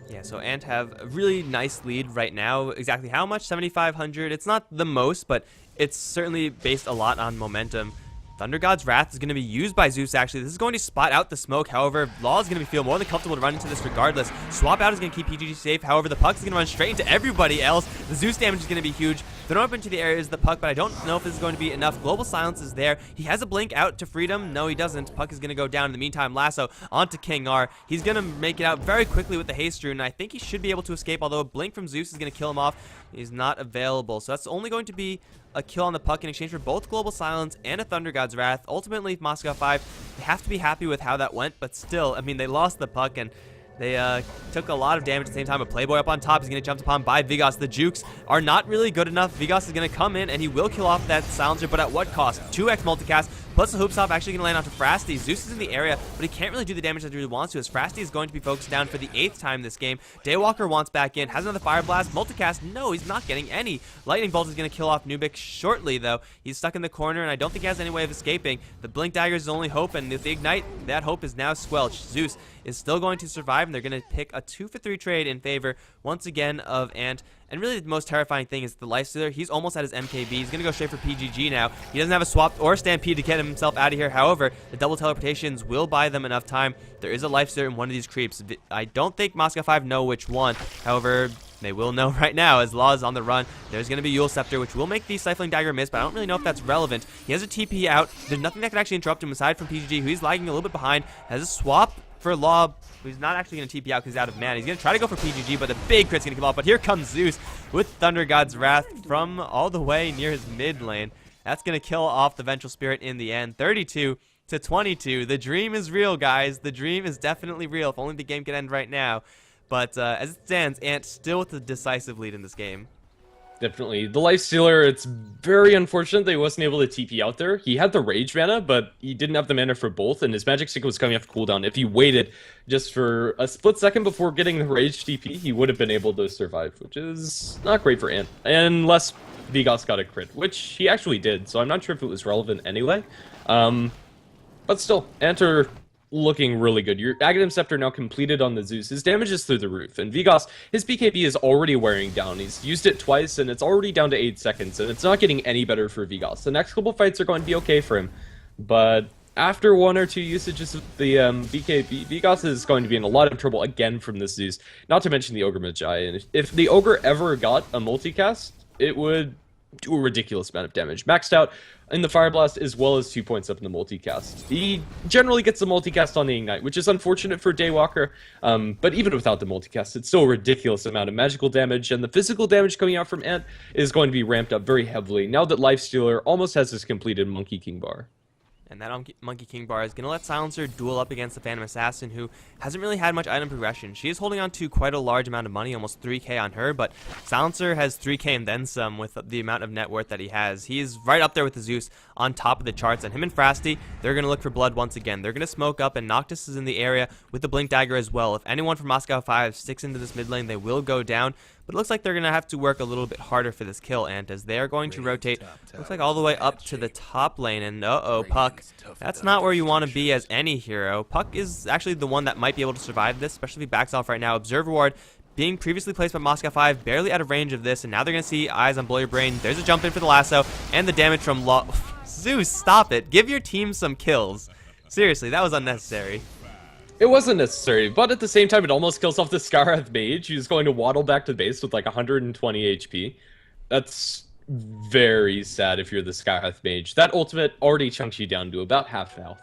Yeah, so Ant have a really nice lead right now. Exactly how much? 7,500. It's not the most, but it's certainly based a lot on momentum. Thunder God's Wrath is going to be used by Zeus, actually. This is going to spot out the smoke. However, Law is going to feel more than comfortable to run into this regardless. Swap out is going to keep PGG safe. However, the puck is going to run straight into everybody else. The Zeus damage is going to be huge. Thrown up into the areas of the puck, but I don't know if this is going to be enough. Global Silence is there. He has a blink out to freedom. No, he doesn't. Puck is going to go down. In the meantime, Lasso onto King R. He's going to make it out very quickly with the Haste Rune, and I think he should be able to escape, although a blink from Zeus is going to kill him off. He's not available. So that's only going to be a kill on the puck in exchange for both Global Silence and a Thunder God's Wrath. Ultimately, Moscow 5, they have to be happy with how that went, but still, I mean, they lost the puck, and they took a lot of damage at the same time. A Playboy up on top is going to jump upon by Vigos. The jukes are not really good enough. Vigos is going to come in, and he will kill off that Silencer, but at what cost? 2x multicast, plus the Hoopstop actually going to land onto Frasty. Zeus is in the area, but he can't really do the damage that he really wants to, as Frasty is going to be focused down for the 8th time this game. Daywalker wants back in, has another Fire Blast. Multicast, no, he's not getting any. Lightning Bolt is going to kill off Nubik shortly, though. He's stuck in the corner, and I don't think he has any way of escaping. The Blink Dagger is his only hope, and with the Ignite, that hope is now squelched. Zeus is still going to survive, and they're going to pick a 2 for 3 trade in favor, once again, of Ant. And really the most terrifying thing is the Lifestealer. He's almost at his MKB. He's going to go straight for PGG now. He doesn't have a swap or a Stampede to get himself out of here. However, the double teleportations will buy them enough time. There is a Lifestealer in one of these creeps. I don't think Moscow 5 know which one. However, they will know right now as Law is on the run. There's going to be Yule Scepter, which will make the Stifling Dagger miss, but I don't really know if that's relevant. He has a TP out. There's nothing that can actually interrupt him aside from PGG, who he's lagging a little bit behind. Has a swap for Law, who's not actually going to TP out because he's out of mana. He's going to try to go for PGG, but the big crit's going to come off. But here comes Zeus with Thunder God's Wrath from all the way near his mid lane. That's going to kill off the Vengeful Spirit in the end. 32-22. The dream is real, guys. The dream is definitely real. If only the game could end right now. But as it stands, Ant still with the decisive lead in this game. Definitely. The Lifestealer, it's very unfortunate that he wasn't able to TP out there. He had the Rage mana, but he didn't have the mana for both, and his Magic Stick was coming off cooldown. If he waited just for a split second before getting the Rage TP, he would have been able to survive, which is not great for Ant. Unless Vigos got a crit, which he actually did, so I'm not sure if it was relevant anyway. But still, Ant are looking really good. Your Aghanim Scepter now completed on the Zeus. His damage is through the roof, and Vigos, his BKB is already wearing down. He's used it twice, and it's already down to 8 seconds, and it's not getting any better for Vigos. The next couple fights are going to be okay for him, but after 1 or 2 usages of the BKB, Vigos is going to be in a lot of trouble again from this Zeus, not to mention the Ogre Magi. And if the Ogre ever got a multicast, it would do a ridiculous amount of damage. Maxed out in the Fire Blast as well as 2 points up in the multicast. He generally gets the multicast on the Ignite, which is unfortunate for Daywalker, but even without the multicast, it's still a ridiculous amount of magical damage, and the physical damage coming out from Ant is going to be ramped up very heavily now that Lifestealer almost has his completed Monkey King bar. And that Monkey King bar is going to let Silencer duel up against the Phantom Assassin, who hasn't really had much item progression. She is holding on to quite a large amount of money, almost 3k on her, but Silencer has 3k and then some with the amount of net worth that he has. He is right up there with the Zeus on top of the charts, and him and Frasty, they're going to look for blood once again. They're going to smoke up, and Noctis is in the area with the Blink Dagger as well. If anyone from Moscow 5 sticks into this mid lane, they will go down. But it looks like they're going to have to work a little bit harder for this kill, Ant, as they are going to rotate, looks like all the way up to the top lane, and uh-oh, Puck. That's not where you want to be as any hero. Puck is actually the one that might be able to survive this, especially if he backs off right now. Observer Ward being previously placed by Moscow 5, barely out of range of this, and now they're going to see Eyes on Blow Your Brain. There's a jump in for the lasso, and the damage from Zeus, stop it. Give your team some kills. Seriously, that was unnecessary. It wasn't necessary, but at the same time, it almost kills off the Scarrath Mage, who's going to waddle back to base with like 120 HP. That's very sad if you're the Scarrath Mage. That ultimate already chunks you down to about half health.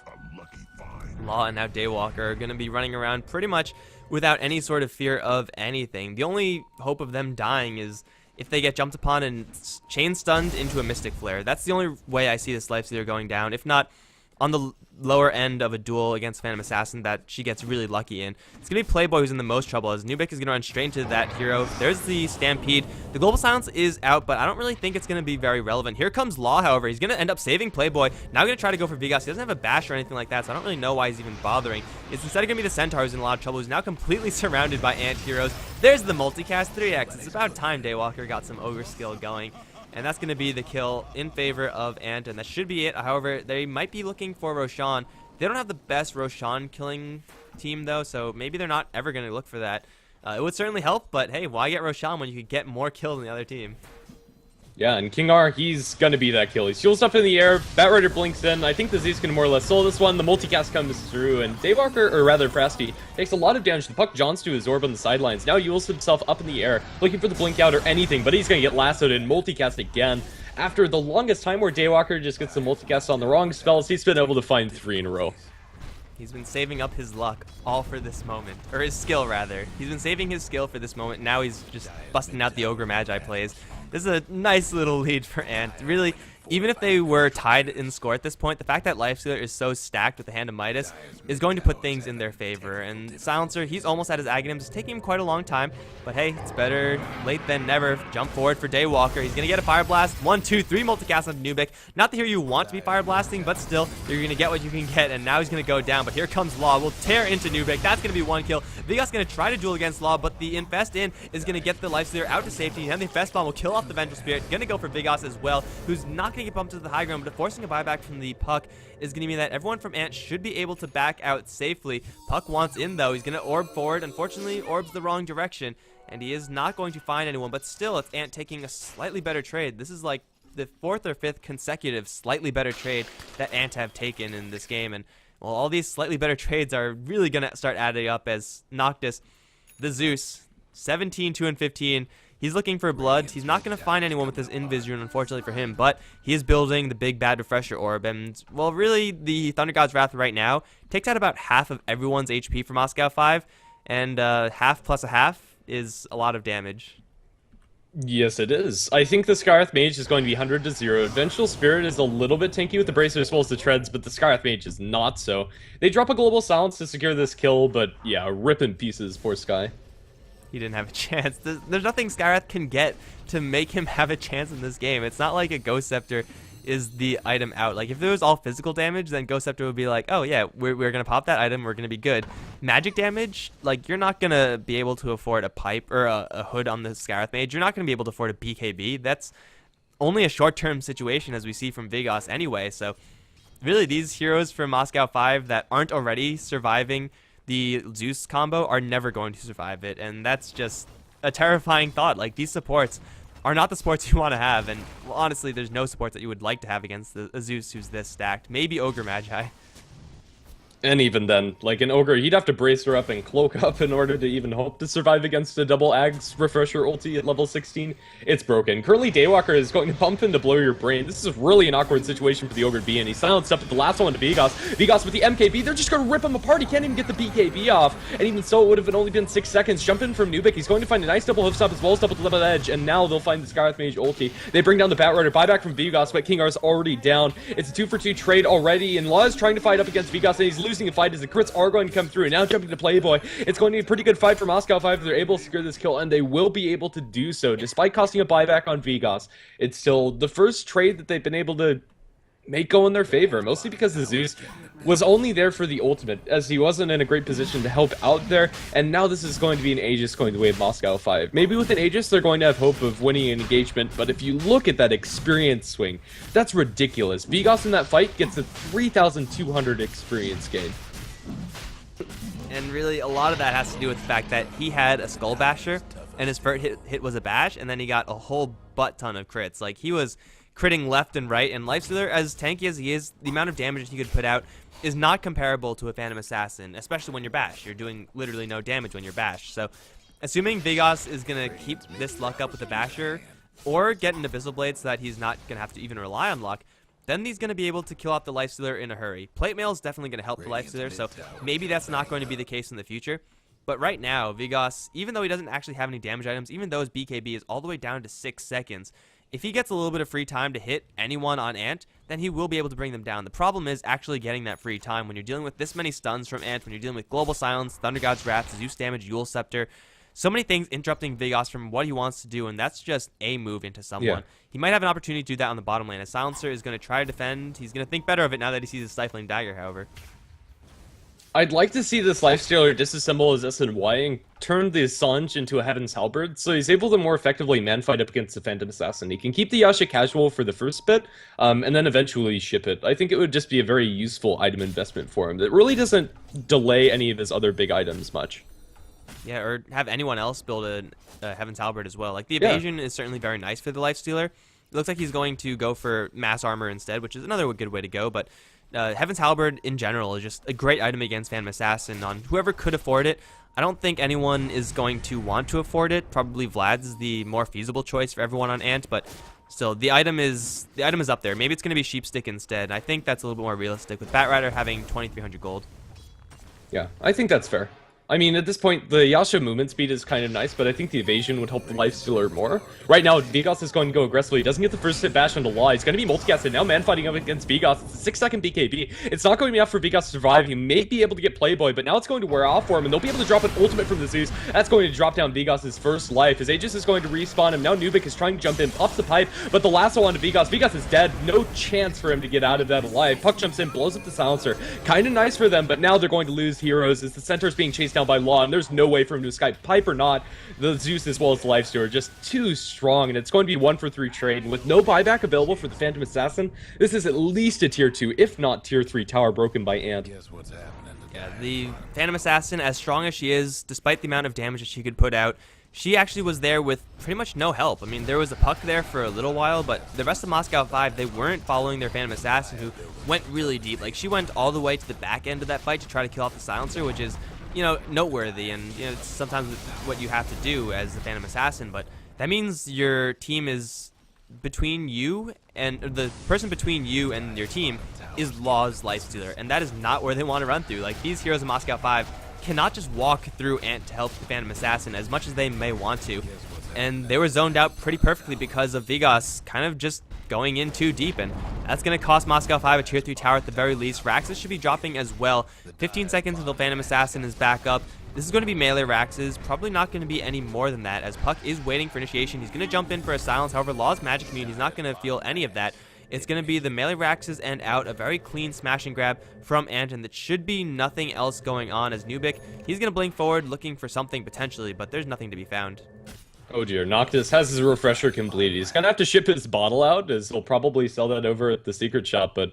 Law and now Daywalker are going to be running around pretty much without any sort of fear of anything. The only hope of them dying is if they get jumped upon and chain stunned into a Mystic Flare. That's the only way I see this Lifestealer going down. If not, on the lower end of a duel against Phantom Assassin that she gets really lucky in. It's going to be Playboy who's in the most trouble, as Ant.Victor is going to run straight into that hero. There's the Stampede. The Global Silence is out, but I don't really think it's going to be very relevant. Here comes Law, however. He's going to end up saving Playboy. Now going to try to go for Vigas. He doesn't have a bash or anything like that, so I don't really know why he's even bothering. It's instead going to be the Centaur who's in a lot of trouble, who's now completely surrounded by Ant heroes. There's the multicast 3x. It's about time Daywalker got some Ogre skill going. And that's going to be the kill in favor of Ant, and that should be it. However, they might be looking for Roshan. They don't have the best Roshan killing team, though, so maybe they're not ever going to look for that. It would certainly help, but hey, why get Roshan when you could get more kills than the other team? Yeah, and King R, he's gonna be that kill. He shields up in the air, Batrider blinks in. I think the Z's gonna more or less solo this one. The multicast comes through, and Daywalker, or rather Frasty, takes a lot of damage. The Puck jaunts to his orb on the sidelines. Now he yules himself up in the air, looking for the blink out or anything, but he's gonna get lassoed and multicast again. After the longest time where Daywalker just gets the multicast on the wrong spells, he's been able to find 3 in a row. He's been saving up his luck all for this moment. Or his skill, rather. He's been saving his skill for this moment. Now he's just busting out the Ogre Magi plays. This is a nice little lead for Ant. Really, even if they were tied in score at this point, the fact that Lifestealer is so stacked with the Hand of Midas is going to put things in their favor. And Silencer, he's almost at his Aghanims. It's taking him quite a long time, but hey, it's better late than never. Jump forward for Daywalker. He's going to get a Fire Blast. 1, 2, 3 multicast on Ant.Victor. Not the hero you want to be Fire Blasting, but still, you're going to get what you can get, and now he's going to go down. But here comes Law. Will tear into Ant.Victor. That's going to be 1 kill. Vigas going to try to duel against Law, but the Infest in is going to get the Lifestealer out to safety, and the Infest Bomb will kill off the Vengeful Spirit. Going to go for Vigas as well, who's not going to get bumped to the high ground, but forcing a buyback from the Puck is going to mean that everyone from Ant should be able to back out safely. Puck wants in, though. He's going to orb forward. Unfortunately, orb's the wrong direction, and he is not going to find anyone, but still, it's Ant taking a slightly better trade. This is like the 4th or 5th consecutive slightly better trade that Ant have taken in this game, and well, all these slightly better trades are really going to start adding up as Noctis, the Zeus, 17, 2, and 15. He's looking for blood. He's not going to find anyone with his Invis rune, unfortunately for him, but he is building the big bad refresher orb, and well, really, the Thunder God's Wrath right now takes out about half of everyone's HP for Moscow 5, and half plus a half is a lot of damage. Yes, it is. I think the Scarrath Mage is going to be 100 to 0. Vengeful Spirit is a little bit tanky with the Bracer as well as the Treads, but the Scarrath Mage is not so. They drop a Global Silence to secure this kill, but yeah, rip in pieces, poor Sky. He didn't have a chance. There's nothing Skyrath can get to make him have a chance in this game. It's not like a Ghost Scepter is the item out. Like, if it was all physical damage, then Ghost Scepter would be like, oh yeah, we're going to pop that item, we're going to be good. Magic damage, like, you're not going to be able to afford a pipe or a hood on the Skyrath Mage. You're not going to be able to afford a BKB. That's only a short-term situation, as we see from Vigas anyway. So, really, these heroes from Moscow 5 that aren't already surviving the Zeus combo are never going to survive it, and that's just a terrifying thought. Like, these supports are not the supports you want to have, and well, honestly, there's no supports that you would like to have against a Zeus who's this stacked. Maybe Ogre Magi. And even then, like an ogre, he'd have to brace her up and cloak up in order to even hope to survive against a double Ags refresher ulti at level 16. It's broken. Currently, Daywalker is going to pump in to blow your brain. This is really an awkward situation for the ogre to be in. He's silenced up at the last one to Vigos. Vigos with the MKB, they're just going to rip him apart. He can't even get the BKB off. And even so, it would have only been 6 seconds. Jump in from Nubik. He's going to find a nice double hoof stop as well as double edge. And now they'll find the Skywrath Mage ulti. They bring down the Batrider. Buyback from Vigos, but Kingar's already down. It's a 2-for-2 trade already. And Law is trying to fight up against Vigos, and he's losing a fight as the crits are going to come through. Now jumping to Playboy. It's going to be a pretty good fight for Moscow 5 if they're able to secure this kill, and they will be able to do so. Despite costing a buyback on Vigos, it's still the first trade that they've been able to make go in their favor, mostly because the Zeus was only there for the ultimate, as he wasn't in a great position to help out there, and now this is going to be an Aegis going the way of Moscow 5. Maybe with an Aegis, they're going to have hope of winning an engagement, but if you look at that experience swing, that's ridiculous. Vigos in that fight gets a 3,200 experience gain. And really, a lot of that has to do with the fact that he had a Skull Basher, and his first hit was a bash, and then he got a whole butt ton of crits. Like, he was critting left and right, and Lifestealer, as tanky as he is, the amount of damage he could put out is not comparable to a Phantom Assassin, especially when you're bash. You're doing literally no damage when you're bash. So, assuming Vigos is going to keep this luck up with the Basher, or get an Abyssal Blade so that he's not going to have to even rely on luck, then he's going to be able to kill off the Lifestealer in a hurry. Plate Mail is definitely going to help the Lifestealer, so maybe that's not going to be the case in the future. But right now, Vigos, even though he doesn't actually have any damage items, even though his BKB is all the way down to 6 seconds, if he gets a little bit of free time to hit anyone on Ant, then he will be able to bring them down. The problem is actually getting that free time when you're dealing with this many stuns from Ant, when you're dealing with Global Silence, Thunder God's Wrath, Zeus damage, Yule Scepter. So many things interrupting Vigos from what he wants to do, and that's just a move into someone. Yeah. He might have an opportunity to do that on the bottom lane. A Silencer is going to try to defend. He's going to think better of it now that he sees a Stifling Dagger, however. I'd like to see this Lifestealer disassemble his SNY and turn the Sange into a Heaven's Halberd, so he's able to more effectively man-fight up against the Phantom Assassin. He can keep the Yasha casual for the first bit, and then eventually ship it. I think it would just be a very useful item investment for him that really doesn't delay any of his other big items much. Yeah, or have anyone else build a Heaven's Halberd as well. Like, the evasion is certainly very nice for the Lifestealer. It looks like he's going to go for mass armor instead, which is another good way to go, but Heaven's Halberd in general is just a great item against Phantom Assassin on whoever could afford it. I don't think anyone is going to want to afford it. Probably Vlad's is the more feasible choice for everyone on Ant, but still, the item is up there. Maybe it's going to be Sheepstick instead. I think that's a little bit more realistic with Batrider having 2,300 gold. Yeah, I think that's fair. I mean, at this point, the Yasha movement speed is kind of nice, but I think the evasion would help the Lifestealer more. Right now, Vigos is going to go aggressively. He doesn't get the first hit bash onto Law. He's going to be multicasted. Now man-fighting up against Vigos. It's a 6-second BKB. It's not going to be enough for Vigos to survive. He may be able to get Playboy, but now it's going to wear off for him, and they'll be able to drop an ultimate from the Zeus. That's going to drop down Vigos' first life. His Aegis is going to respawn him. Now Nubik is trying to jump in, pops the pipe, but the lasso onto Vigos. Vigos is dead. No chance for him to get out of that alive. Puck jumps in, blows up the Silencer. Kind of nice for them, but now they're going to lose heroes as the center is being chased down by Law, and there's no way for him to escape. Pipe or not, the Zeus as well as the Lifestealer are just too strong, and it's going to be 1-for-3 trade. And with no buyback available for the Phantom Assassin, this is at least a tier 2, if not tier 3 tower broken by Ant. Yeah, the Phantom Assassin, as strong as she is, despite the amount of damage that she could put out, she actually was there with pretty much no help. I mean, there was a Puck there for a little while, but the rest of Moscow 5, they weren't following their Phantom Assassin, who went really deep. Like, she went all the way to the back end of that fight to try to kill off the Silencer, which is, you know, noteworthy, and you know, it's sometimes what you have to do as the Phantom Assassin, but that means your team is between you, and the person between you and your team is Law's Lifestealer, and that is not where they want to run through. Like, these heroes in Moscow 5 cannot just walk through Ant to help the Phantom Assassin as much as they may want to, and they were zoned out pretty perfectly because of Vigos kind of just going in too deep, and that's going to cost Moscow 5 a tier 3 tower at the very least. Raxus should be dropping as well. 15 seconds until Phantom Assassin is back up. This is going to be melee Raxus, probably not going to be any more than that, as Puck is waiting for initiation. He's going to jump in for a silence, however, Law's magic immune, he's not going to feel any of that. It's going to be the melee Raxus and out, a very clean smash and grab from Ant, and that should be nothing else going on as Nubik. He's going to blink forward looking for something potentially, but there's nothing to be found. Oh dear, Noctis has his refresher completed. He's gonna have to ship his bottle out, as he'll probably sell that over at the secret shop, but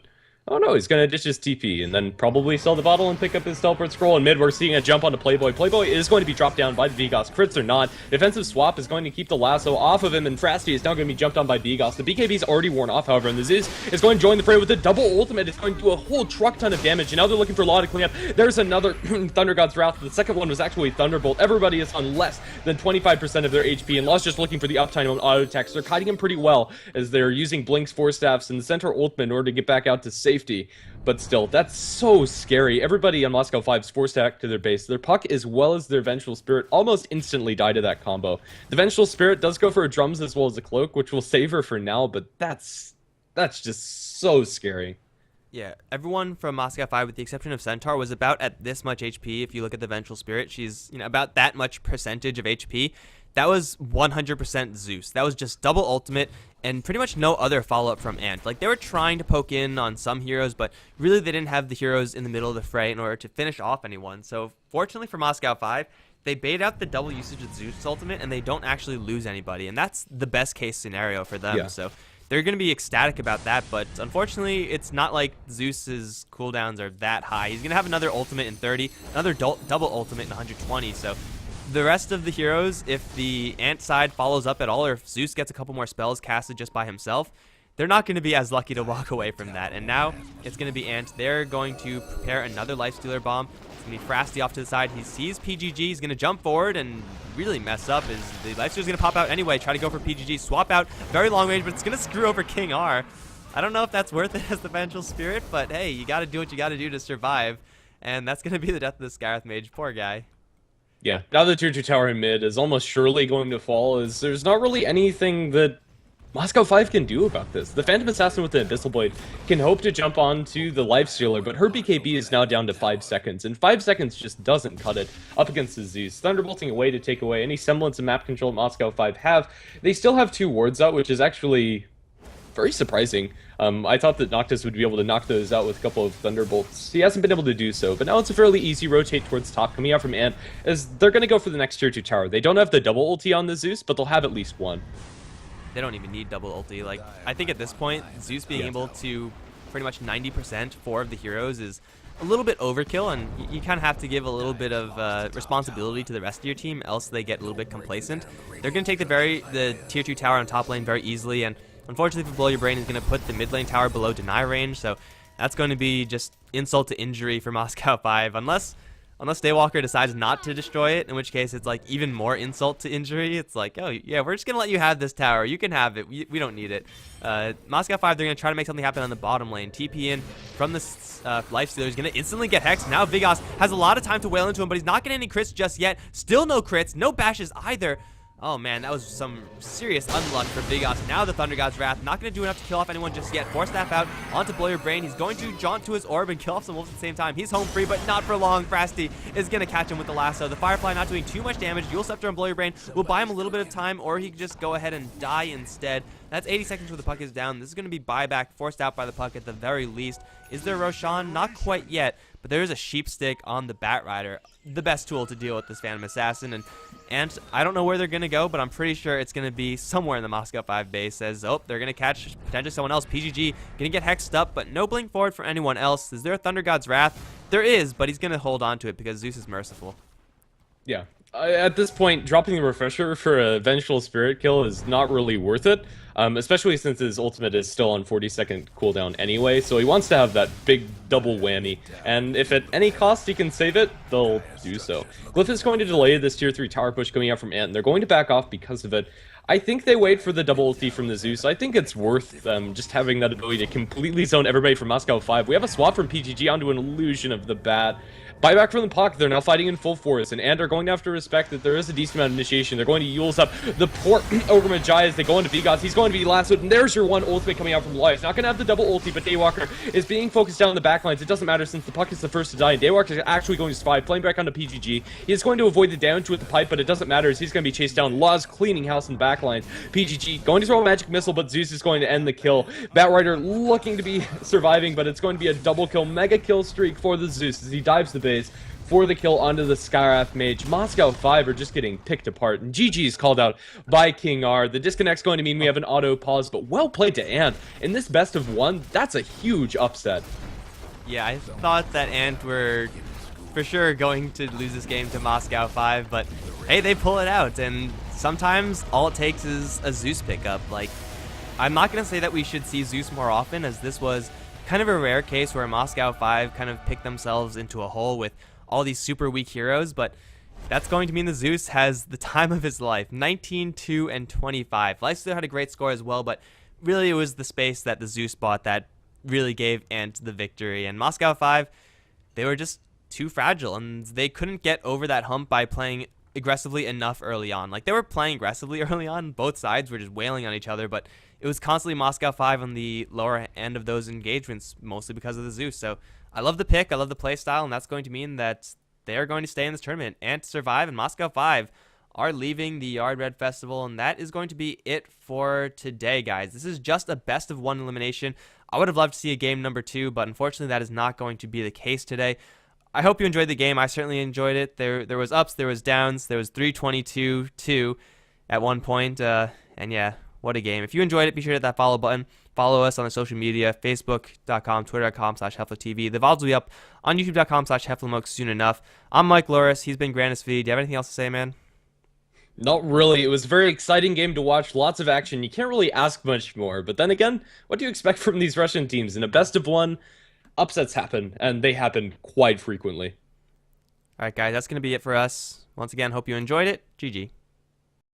Oh no, he's gonna ditch his TP and then probably sell the bottle and pick up his teleport scroll. In mid, we're seeing a jump onto Playboy. Playboy is going to be dropped down by the Vigos. Crits or not. Defensive swap is going to keep the lasso off of him, and Frasty is now going to be jumped on by Vigos. The BKB is already worn off, however, and the Zeus is going to join the fray with a double ultimate. It's going to do a whole truck ton of damage, and now they're looking for Law to clean up. There's another Thunder God's Wrath. The second one was actually Thunderbolt. Everybody is on less than 25% of their HP, and Law's just looking for the uptime on auto attacks. They're kiting him pretty well as they're using Blink's Force Staffs and the Centaur ultimate in order to get back out to safety. But still, that's so scary. Everybody on Moscow 5's forced back to their base. Their Puck as well as their Vengeful Spirit almost instantly die to that combo. The Vengeful Spirit does go for a drums as well as a cloak, which will save her for now, but that's just so scary. Yeah, everyone from Moscow 5, with the exception of Centaur, was about at this much HP. If you look at the Vengeful Spirit, she's about that much percentage of HP. That was 100% Zeus. That was just double ultimate and pretty much no other follow-up from Ant. Like, they were trying to poke in on some heroes, but really they didn't have the heroes in the middle of the fray in order to finish off anyone. So fortunately for Moscow 5, they bait out the double usage of Zeus ultimate and they don't actually lose anybody. And that's the best case scenario for them. Yeah. So they're going to be ecstatic about that, but unfortunately, it's not like Zeus's cooldowns are that high. He's going to have another ultimate in 30, another double ultimate in 120, so the rest of the heroes, if the Ant side follows up at all, or if Zeus gets a couple more spells casted just by himself, they're not going to be as lucky to walk away from that. And now it's going to be Ant. They're going to prepare another Lifestealer bomb. It's going to be Frasty off to the side. He sees PGG. He's going to jump forward and really mess up. The Lifestealer's going to pop out anyway, try to go for PGG, swap out, very long range, but it's going to screw over King R. I don't know if that's worth it as the Vengeful Spirit, but hey, you got to do what you got to do to survive. And that's going to be the death of the Scarith Mage. Poor guy. Yeah, now the tier 2 tower in mid is almost surely going to fall, as there's not really anything that Moscow 5 can do about this. The Phantom Assassin with the Abyssal Blade can hope to jump onto the Lifestealer, but her BKB is now down to 5 seconds, and 5 seconds just doesn't cut it up against the Zeus. Thunderbolting away to take away any semblance of map control Moscow 5 have. They still have 2 wards out, which is actually very surprising. I thought that Noctis would be able to knock those out with a couple of Thunderbolts. He hasn't been able to do so, but now it's a fairly easy rotate towards top coming out from Ant, as they're going to go for the next tier 2 tower. They don't have the double ulti on the Zeus, but they'll have at least one. They don't even need double ulti. Like, I think at this point, Zeus being able to pretty much 90% 4 of the heroes is a little bit overkill, and you kind of have to give a little bit of responsibility to the rest of your team, else they get a little bit complacent. They're going to take the tier 2 tower on top lane very easily, and unfortunately for Blow Your Brain, is going to put the mid lane tower below deny range, so that's going to be just insult to injury for Moscow 5, unless Daywalker decides not to destroy it, in which case it's like even more insult to injury. It's like, oh yeah, we're just going to let you have this tower. You can have it. We don't need it. Moscow 5, they're going to try to make something happen on the bottom lane. TP in from the Lifestealer is going to instantly get hexed. Now Vigos has a lot of time to wail into him, but he's not getting any crits just yet. Still no crits, no bashes either. Oh man, that was some serious unluck for Vigos. Now the Thunder God's Wrath, not going to do enough to kill off anyone just yet. Force Staff out onto Blow Your Brain. He's going to jaunt to his orb and kill off some wolves at the same time. He's home free, but not for long. Frasty is going to catch him with the lasso. The Firefly not doing too much damage. Dual Scepter and Blow Your Brain will buy him a little bit of time, or he can just go ahead and die instead. That's 80 seconds where the puck is down. This is going to be buyback, forced out by the puck at the very least. Is there Roshan? Not quite yet, but there is a Sheep Stick on the Bat Rider, the best tool to deal with this Phantom Assassin. And I don't know where they're going to go, but I'm pretty sure it's going to be somewhere in the Moscow 5 base, as, oh, they're going to catch potentially someone else. PGG going to get hexed up, but no blink forward for anyone else. Is there a Thunder God's Wrath? There is, but he's going to hold on to it because Zeus is merciful. Yeah. At this point, dropping the refresher for a Vengeful Spirit kill is not really worth it, especially since his ultimate is still on 40-second cooldown anyway, so he wants to have that big double whammy, and if at any cost he can save it, they'll do so. Glyph is going to delay this tier 3 tower push coming out from Ant, and they're going to back off because of it. I think they wait for the double ulti from the Zeus. I think it's worth just having that ability to completely zone everybody from Moscow 5. We have a swap from PGG onto an illusion of the Bat. Buyback from the puck, they're now fighting in full force, and are going to have to respect that there is a decent amount of initiation. They're going to Yule's up the poor Ogre Magi as they go into Vigos. He's going to be lassoed, and there's your one ultimate coming out from Life. Not going to have the double ulti, but Daywalker is being focused down the backlines. It doesn't matter since the puck is the first to die, and Daywalker is actually going to survive, playing back onto PGG. He is going to avoid the damage with the pipe, but it doesn't matter as he's going to be chased down. Law's cleaning house in the backlines. PGG going to throw a magic missile, but Zeus is going to end the kill. Batrider looking to be surviving, but it's going to be a double kill, mega kill streak for the Zeus as he dives the base. for the kill onto the Skywrath Mage. Moscow 5 are just getting picked apart, and GG is called out by King R. The disconnect's going to mean we have an auto pause, but well played to Ant. In this best of one, that's a huge upset. Yeah, I thought that Ant were for sure going to lose this game to Moscow 5, but hey, they pull it out, and sometimes all it takes is a Zeus pickup. Like, I'm not going to say that we should see Zeus more often, as this was kind of a rare case where Moscow 5 kind of picked themselves into a hole with all these super weak heroes, but that's going to mean the Zeus has the time of his life. 19, 2, and 25. Lifesteal had a great score as well, but really it was the space that the Zeus bought that really gave Ant the victory. And Moscow 5, they were just too fragile, and they couldn't get over that hump by playing aggressively enough early on. Like, they were playing aggressively early on. Both sides were just wailing on each other, but it was constantly Moscow 5 on the lower end of those engagements, mostly because of the Zeus. So I love the pick, I love the play style, and that's going to mean that they're going to stay in this tournament. Ant survive, and Moscow 5 are leaving the Yard Red Festival, and that is going to be it for today, guys. This is just a best of one elimination. I would have loved to see a game number 2, but unfortunately that is not going to be the case today. I hope you enjoyed the game. I certainly enjoyed it. There was ups, there was downs, there was 322-2 at one point, and yeah, what a game. If you enjoyed it, be sure to hit that follow button. Follow us on the social media, facebook.com, twitter.com/HeflaTV. The VODs will be up on youtube.com/HeflaMoke soon enough. I'm Mike Loris. He's been Grandis V. Do you have anything else to say, man? Not really. It was a very exciting game to watch. Lots of action. You can't really ask much more. But then again, what do you expect from these Russian teams? In a best of one, upsets happen, and they happen quite frequently. All right, guys, that's going to be it for us. Once again, hope you enjoyed it. GG.